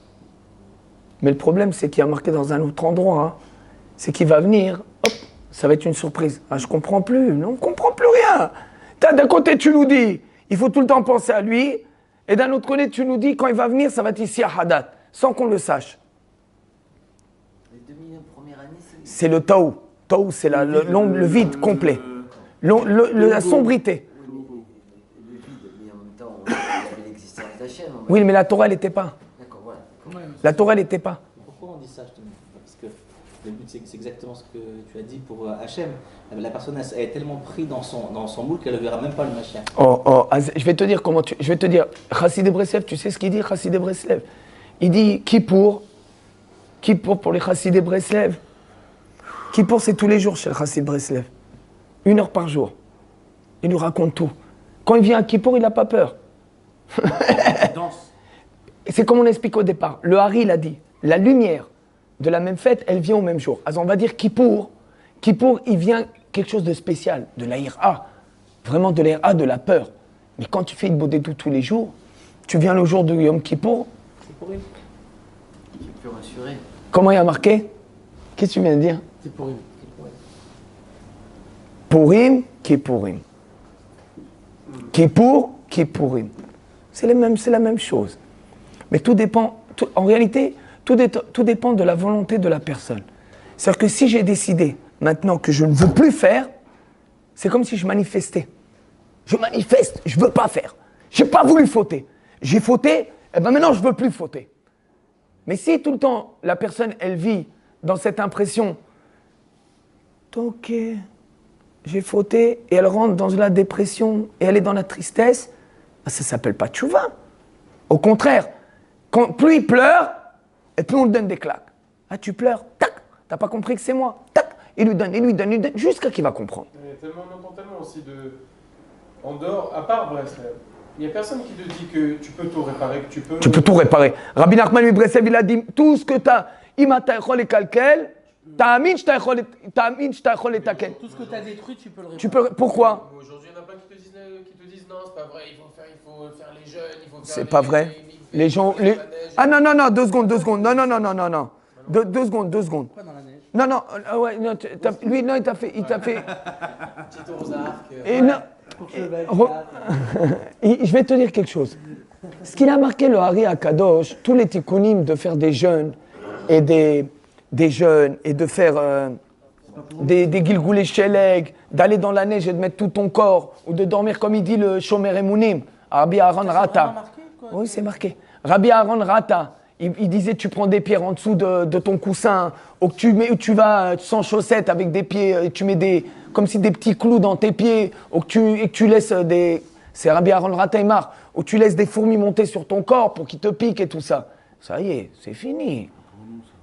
[SPEAKER 1] Mais le problème, c'est qu'il y a marqué dans un autre endroit, hein, c'est qu'il va venir, hop, ça va être une surprise. Ah, je comprends plus, on comprend plus rien. D'un côté, tu nous dis, il faut tout le temps penser à lui, et d'un autre côté, tu nous dis, quand il va venir, ça va être ici à Hadat, sans qu'on le sache. C'est le Tao. Tao, c'est le vide complet. La sombrité.
[SPEAKER 6] Le vide, mais en même temps, il y avait l'existence d'Hachem.
[SPEAKER 1] Oui, mais la Torah, elle n'était pas.
[SPEAKER 6] D'accord, voilà.
[SPEAKER 1] La Torah, elle n'était pas.
[SPEAKER 9] Pourquoi on dit ça, justement? Parce que le but, c'est exactement ce que tu as dit pour Hachem. La personne elle est tellement prise dans son moule qu'elle ne verra même pas le Mashiach.
[SPEAKER 1] Je vais te dire comment je vais te dire. Chassid de Breslev, tu sais ce qu'il dit, Chassid de Breslev? Il dit Kippour pour les Chassid de Breslev. Kippour, c'est tous les jours chez le Chassid Breslev. 1 heure par jour. Il nous raconte tout. Quand il vient à Kippour, il n'a pas peur. C'est comme on explique au départ. Le Hari l'a dit. La lumière de la même fête, elle vient au même jour. Alors on va dire Kippour. Kippour, il vient quelque chose de spécial, de la ira. Vraiment de la ira, de la peur. Mais quand tu fais une bodédou tous les jours, tu viens le jour de Yom Kippour.
[SPEAKER 6] C'est pour lui. Tu peux rassurer.
[SPEAKER 1] Comment il y a marqué? Qu'est-ce que tu viens de dire?
[SPEAKER 4] C'est pour lui.
[SPEAKER 1] Purim, Kippourim. Kippour, Kippourim. C'est la même chose. Mais tout dépend, en réalité, tout dépend de la volonté de la personne. C'est-à-dire que si j'ai décidé maintenant que je ne veux plus faire, c'est comme si je manifestais. Je manifeste, je ne veux pas faire. Je n'ai pas voulu fauter. J'ai fauté, et bien maintenant je ne veux plus fauter. Mais si tout le temps la personne, elle vit dans cette impression, ok, j'ai fauté, et elle rentre dans la dépression, et elle est dans la tristesse, ça ne s'appelle pas tchouva. Au contraire, plus il pleure, et plus on lui donne des claques. Ah, tu pleures, tac, t'as pas compris que c'est moi, tac, il lui donne, jusqu'à qu'il va comprendre.
[SPEAKER 7] On entend tellement aussi de. En dehors, à part Breslev, il n'y a personne qui te dit que tu peux tout réparer, que tu peux.
[SPEAKER 1] Tu peux tout réparer. Rabbi Nachman lui Breslev, il a dit tout ce que tu as, imata echol et kalkel, ta'amin shta echol et takel.
[SPEAKER 4] Tout ce que tu as détruit, tu peux le réparer.
[SPEAKER 1] Pourquoi?
[SPEAKER 7] Aujourd'hui, il y en a plein qui te disent non, c'est pas vrai, il faut faire les jeunes, il faut faire.
[SPEAKER 1] C'est pas vrai. Les gens. Ah non, 2 secondes. Non. Deux secondes.
[SPEAKER 4] Pas dans la neige.
[SPEAKER 1] Non, ouais, non, lui, non, il t'a fait.
[SPEAKER 7] Petit tour aux arcs.
[SPEAKER 1] Et non. Je vais te dire quelque chose. Ce qu'il a marqué le Hari à Kadosh, tous les tikkunim de faire des jeûnes et des jeûnes et de faire des gilgoulé sheleg, d'aller dans la neige et de mettre tout ton corps ou de dormir comme il dit le Shomer Emunim, Rabbi Aaron Rata. Oui, c'est marqué. Rabbi Aaron Rata, il disait tu prends des pierres en dessous de ton coussin, ou que tu vas sans chaussettes avec des pieds, tu mets comme si des petits clous dans tes pieds, ou que tu laisses c'est Rabbi Aaron Rataimar, où tu laisses des fourmis monter sur ton corps pour qu'ils te piquent et tout ça. Ça y est, c'est fini.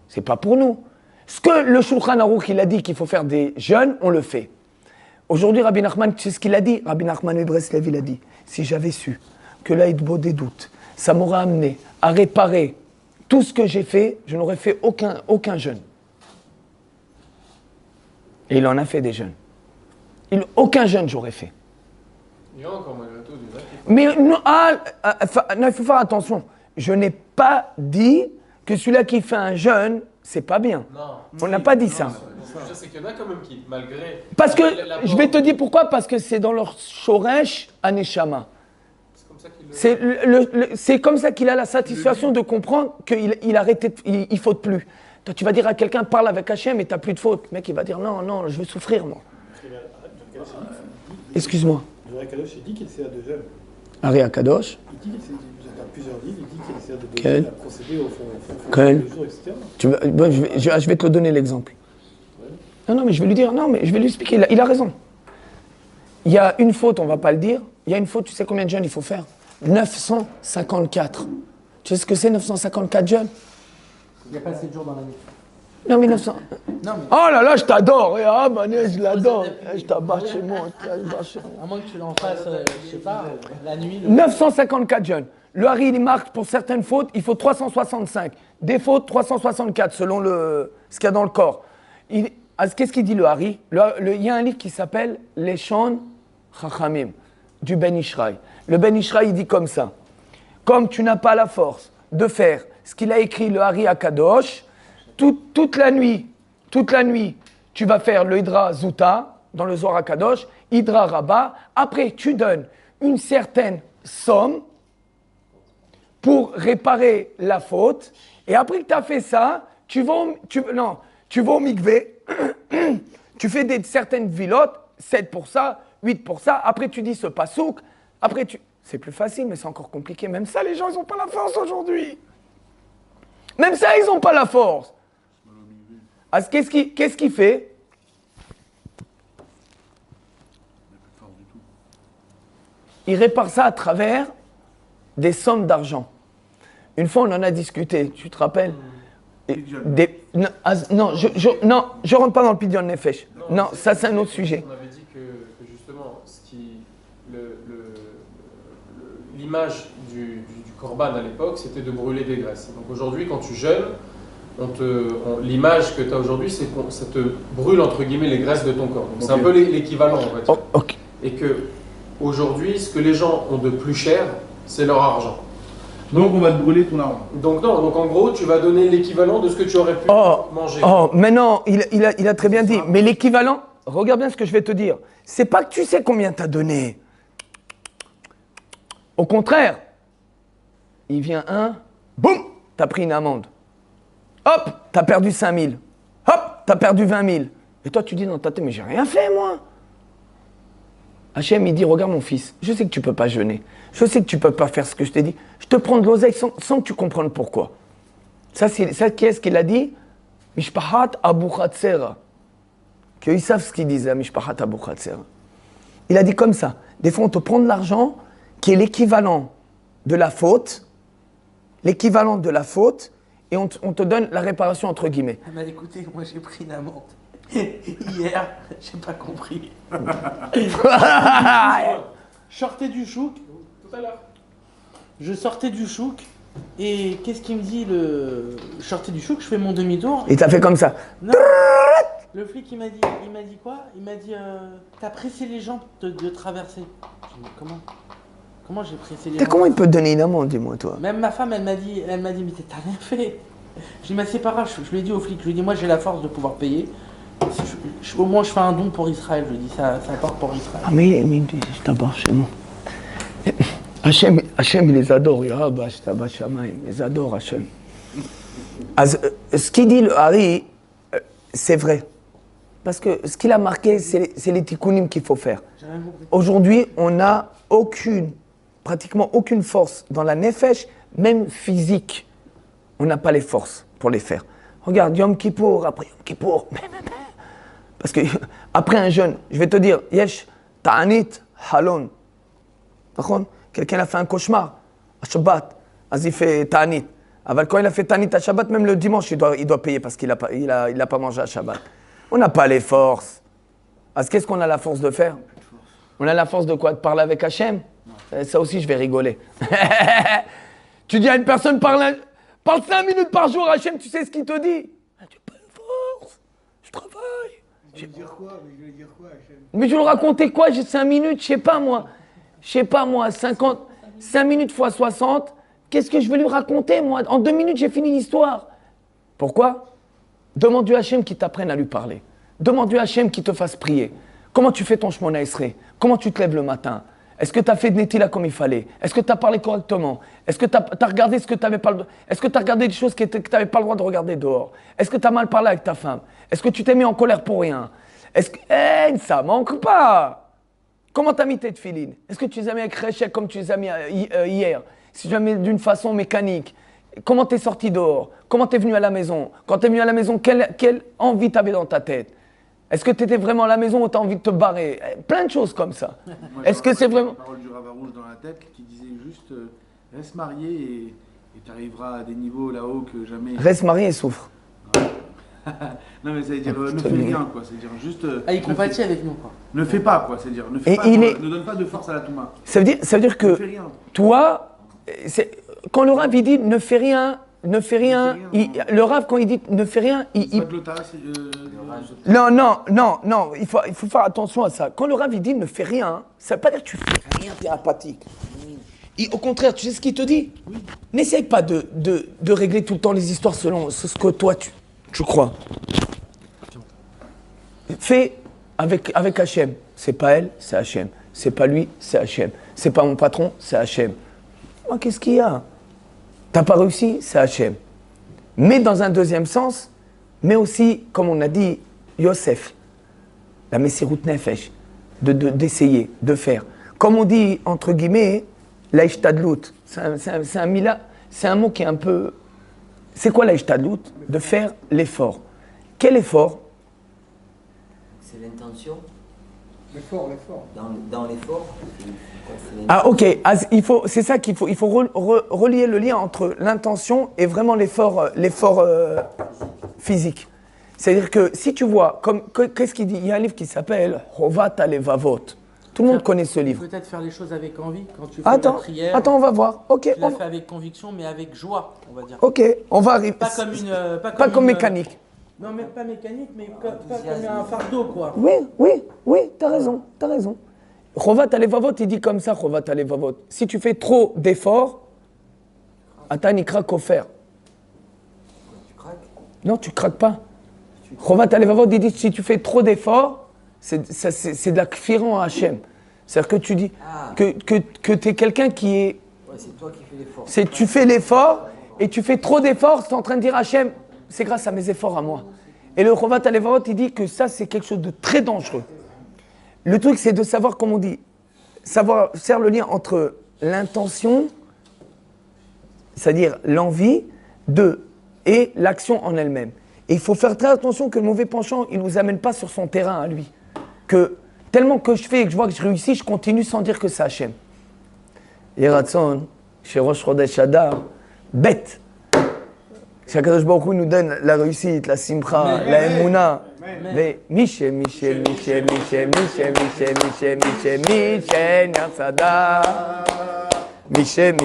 [SPEAKER 1] C'est pas pour nous. Ce que le Shulchan Aruch il a dit qu'il faut faire des jeûnes, on le fait. Aujourd'hui, Rabbi Nachman, tu sais ce qu'il a dit? Rabbi Nachman et Breslev, il a dit, si j'avais su que l'Aïdbo des doutes, ça m'aurait amené à réparer tout ce que j'ai fait, je n'aurais fait aucun jeûne. Et il en a fait des jeûnes. Aucun jeûne j'aurais fait.
[SPEAKER 7] Il y a encore malgré tout des actes.
[SPEAKER 1] Mais non, il faut faire attention. Je n'ai pas dit que celui-là qui fait un jeûne, c'est pas bien.
[SPEAKER 7] Non.
[SPEAKER 1] On n'a pas dit ça.
[SPEAKER 7] Ce que je veux dire, c'est qu'il y en a quand même qui, malgré.
[SPEAKER 1] Parce que, je vais te dire pourquoi, parce que c'est dans leur shoresh aneshama. C'est comme ça qu'il a la satisfaction de comprendre qu'il arrête, il faute plus. Toi, tu vas dire à quelqu'un, parle avec Hachem et tu n'as plus de faute. Le mec, il va dire, non, je veux souffrir, moi. Excuse-moi.
[SPEAKER 8] Le Kadosh, il dit qu'il sert de jeûne.
[SPEAKER 1] Ari Akadosh.
[SPEAKER 8] Il dit qu'il dans plusieurs livres, il dit qu'il sert de
[SPEAKER 1] Quel?
[SPEAKER 8] jeûne à procéder au fond
[SPEAKER 1] Quel?
[SPEAKER 8] le jour, etc.
[SPEAKER 1] Je vais te donner l'exemple. Ouais. Non, mais je vais lui dire, non, mais je vais lui expliquer. Il a raison. Il y a une faute, on ne va pas le dire. Il y a une faute, tu sais combien de jeûnes il faut faire? 954. Tu sais ce que c'est 954 jeûnes?
[SPEAKER 4] Il n'y a pas 7 jours dans l'année.
[SPEAKER 1] Non, mais 900.
[SPEAKER 4] Non, mais...
[SPEAKER 1] Oh là là, je t'adore. Ah, Mané, je l'adore. Je t'abat chez moi.
[SPEAKER 4] À moins que tu l'en fasses, je sais pas, la nuit.
[SPEAKER 1] 954 jeunes. Le Hari, il marque pour certaines fautes, il faut 365. Des fautes, 364, selon ce qu'il y a dans le corps. Qu'est-ce qu'il dit le Hari? Il y a un livre qui s'appelle Les Shon Chachamim, du Ben Ishraï. Le Ben Ishraï, il dit comme ça. Comme tu n'as pas la force de faire ce qu'il a écrit le Hari à Kadosh, toute la nuit, tu vas faire le Hydra Zuta, dans le Zohar HaKadosh, Hydra Rabbah. Après, tu donnes une certaine somme pour réparer la faute. Et après que tu as fait ça, tu vas au mikvé, tu fais certaines vilotes, 7 pour ça, 8 pour ça. Après, tu dis ce pasouk. Après, c'est plus facile, mais c'est encore compliqué. Même ça, les gens, ils n'ont pas la force aujourd'hui. Même ça, ils n'ont pas la force. Alors, qu'est-ce qu'il fait? Il répare ça à travers des sommes d'argent. Une fois, on en a discuté, tu te rappelles? Non, je rentre pas dans le Pidyon Nefesh. Non, ça c'est un autre sujet.
[SPEAKER 7] On avait dit que justement, l'image du korban à l'époque, c'était de brûler des graisses. Donc aujourd'hui, quand tu jeûnes, l'image que tu as aujourd'hui, c'est que ça te brûle entre guillemets les graisses de ton corps. Donc c'est un peu l'équivalent, on va dire.
[SPEAKER 1] Okay.
[SPEAKER 7] Et que aujourd'hui, ce que les gens ont de plus cher, c'est leur argent.
[SPEAKER 2] Donc on va te brûler ton argent.
[SPEAKER 7] Donc non, donc en gros, tu vas donner l'équivalent de ce que tu aurais pu manger.
[SPEAKER 1] Oh, mais non, il a très bien dit. Mais l'équivalent, regarde bien ce que je vais te dire. C'est pas que tu sais combien tu as donné. Au contraire, il vient boum, tu as pris une amende. Hop, tu as perdu 5 000. Hop, tu as perdu 20 000. Et toi, tu dis dans ta tête, mais j'ai rien fait, moi. Hachem, il dit, regarde mon fils, je sais que tu ne peux pas jeûner. Je sais que tu ne peux pas faire ce que je t'ai dit. Je te prends de l'oseille sans que tu comprennes pourquoi. Ça, qui est-ce qu'il a dit? Mishpahat Abu Khatsera. Qu'ils savent ce qu'il disait, Mishpahat Abu Khatsera. Il a dit comme ça. Des fois, on te prend de l'argent qui est l'équivalent de la faute. Et on te donne la réparation entre guillemets.
[SPEAKER 4] Ah bah écoutez, moi j'ai pris une amende. Hier, j'ai pas compris. Je sortais du chouk.
[SPEAKER 7] Tout à l'heure.
[SPEAKER 4] Je sortais du chouk. Et qu'est-ce qu'il me dit Je sortais du chouk, je fais mon demi-tour.
[SPEAKER 1] Il t'a fait comme ça.
[SPEAKER 4] Non. Le flic, il m'a dit quoi? Il m'a dit, t'as pressé les gens de traverser. J'ai dit, comment j'ai pressé les gens?
[SPEAKER 1] Comment il peut te donner une amende, dis-moi, toi?
[SPEAKER 4] Même ma femme, elle m'a dit, mais t'as rien fait. J'ai dit, mais c'est pas grave, je lui ai dit au flic, je lui ai dit, moi j'ai la force de pouvoir payer. Au moins je fais un don pour Israël, je lui ai dit, ça part pour Israël.
[SPEAKER 1] Ah mais je t'aborde chez moi. Hachem, il les adore, il les adore, Hachem. Ce qu'il dit le Hari, c'est vrai. Parce que ce qu'il a marqué, c'est les tikkunim qu'il faut faire. Aujourd'hui, on n'a pratiquement aucune force dans la nefesh, même physique. On n'a pas les forces pour les faire. Regarde, Yom Kippour, après Yom Kippour. Parce que après un jeûne, je vais te dire, Yesh, Ta'anit, Halon. Quelqu'un a fait un cauchemar à Shabbat, il fait Ta'anit. Quand il a fait Ta'anit à Shabbat, même le dimanche, il doit payer parce qu'il n'a pas mangé à Shabbat. On n'a pas les forces. Qu'est-ce qu'on a la force de faire? On a la force de quoi? De parler avec Hachem? Ça aussi, je vais rigoler. Tu dis à une personne, parle 5 minutes par jour, Hachem, tu sais ce qu'il te dit? Tu n'as pas de force. Je travaille.
[SPEAKER 5] Je vais dire quoi? Hachem?
[SPEAKER 1] Mais je vais lui raconter quoi? J'ai 5 minutes, je sais pas moi, 5 minutes fois 60, qu'est-ce que je vais lui raconter moi? En 2 minutes, j'ai fini l'histoire. Pourquoi? Demande-lui à Hachem qui t'apprenne à lui parler. Demande-lui à Hachem qui te fasse prier. Comment tu fais ton Shemona Esrei? Comment tu te lèves le matin? Est-ce que tu as fait de Netila comme il fallait? Est-ce que tu as parlé correctement? Est-ce que tu as regardé ce que tu n'avais pas le droit? Est-ce que tu as regardé des choses que tu n'avais pas le droit de regarder dehors? Est-ce que tu as mal parlé avec ta femme? Est-ce que tu t'es mis en colère pour rien? Est-ce que... ça manque pas! Comment tu as mis tes tefilines? Est-ce que tu les as mis avec Réchec comme tu les as mis hier? Si tu les as mis d'une façon mécanique? Comment tu es sorti dehors? Comment tu es venu à la maison? Quand tu es venu à la maison, quelle envie tu avais dans ta tête? Est-ce que tu étais vraiment à la maison ou tu as envie de te barrer? Plein de choses comme ça. Est-ce que c'est vraiment...
[SPEAKER 2] La parole du Rav Arouche dans la tête qui disait juste reste marié et tu arriveras à des niveaux là-haut que jamais...
[SPEAKER 1] Reste marié et souffre.
[SPEAKER 2] Non mais ça veut dire ne fais rien quoi, c'est-à-dire juste...
[SPEAKER 4] il compatit avec nous quoi.
[SPEAKER 2] Ne fais pas quoi, c'est-à-dire ne donne pas de force à la Touma.
[SPEAKER 1] Ça veut dire que toi, quand le Rav il dit ne fais rien, le Rav quand il dit ne fais rien, non, il faut faire attention à ça. Quand le Rav il dit ne fais rien, ça veut pas dire que tu fais rien, tu es apathique. Au contraire, tu sais ce qu'il te dit? Oui. N'essaye pas de régler tout le temps les histoires selon ce que toi tu crois. Fais avec Hachem. C'est pas elle, c'est Hachem. C'est pas lui, c'est Hachem. C'est pas mon patron, c'est Hachem. Moi, qu'est-ce qu'il y a? T'as pas réussi, c'est Hachem. Mais dans un deuxième sens, mais aussi, comme on a dit, Yosef, la Messirut Nefesh, d'essayer, de faire. Comme on dit, entre guillemets, l'Aishtadlut. C'est un mot qui est un peu... C'est quoi l'Aishtadlut? De faire l'effort. Quel effort?
[SPEAKER 6] C'est l'intention.
[SPEAKER 5] L'effort.
[SPEAKER 6] Dans l'effort.
[SPEAKER 1] Ah ok, c'est ça qu'il faut. Il faut relier le lien entre l'intention et vraiment l'effort physique. C'est-à-dire que si tu vois, qu'est-ce qu'il dit? Il y a un livre qui s'appelle Chovat Alevavot. Tout le monde connaît ce livre.
[SPEAKER 4] Peut-être faire les choses avec envie quand tu fais la prière.
[SPEAKER 1] Attends, on va voir. Ok.
[SPEAKER 4] Tu l'as fait avec conviction, mais avec joie, on va dire.
[SPEAKER 1] Ok, on va arriver.
[SPEAKER 4] Pas
[SPEAKER 1] comme mécanique.
[SPEAKER 4] Non, même pas mécanique, mais pas comme un fardeau, quoi.
[SPEAKER 1] Oui, t'as raison. Chovat Alevavot, il dit comme ça, Chovat Alevavot. Si tu fais trop d'efforts, Atan Ikra Kofer.
[SPEAKER 6] Tu craques?
[SPEAKER 1] Non, tu craques pas. Chovat Alevavot, il dit si tu fais trop d'efforts, c'est de la kfiran à Hachem. C'est-à-dire que tu dis que tu es quelqu'un qui est...
[SPEAKER 6] Ouais, c'est toi qui fais l'effort.
[SPEAKER 1] Tu fais l'effort et tu fais trop d'efforts, tu es en train de dire Hachem, c'est grâce à mes efforts à moi. Et le Chovat Alevavot, il dit que ça, c'est quelque chose de très dangereux. Le truc, c'est de savoir, comme on dit, savoir faire le lien entre l'intention, c'est-à-dire l'envie, et l'action en elle-même. Et il faut faire très attention que le mauvais penchant, il ne nous amène pas sur son terrain à lui. Que tellement que je fais et que je vois que je réussis, je continue sans dire que c'est Hachem. Yeratson, chez Rosh Chodesh Adar, bête. Qu'Akadosh Baruch Hu nous donne la réussite, la simcha, la emuna. Mais Michel, Yatsada. Michel.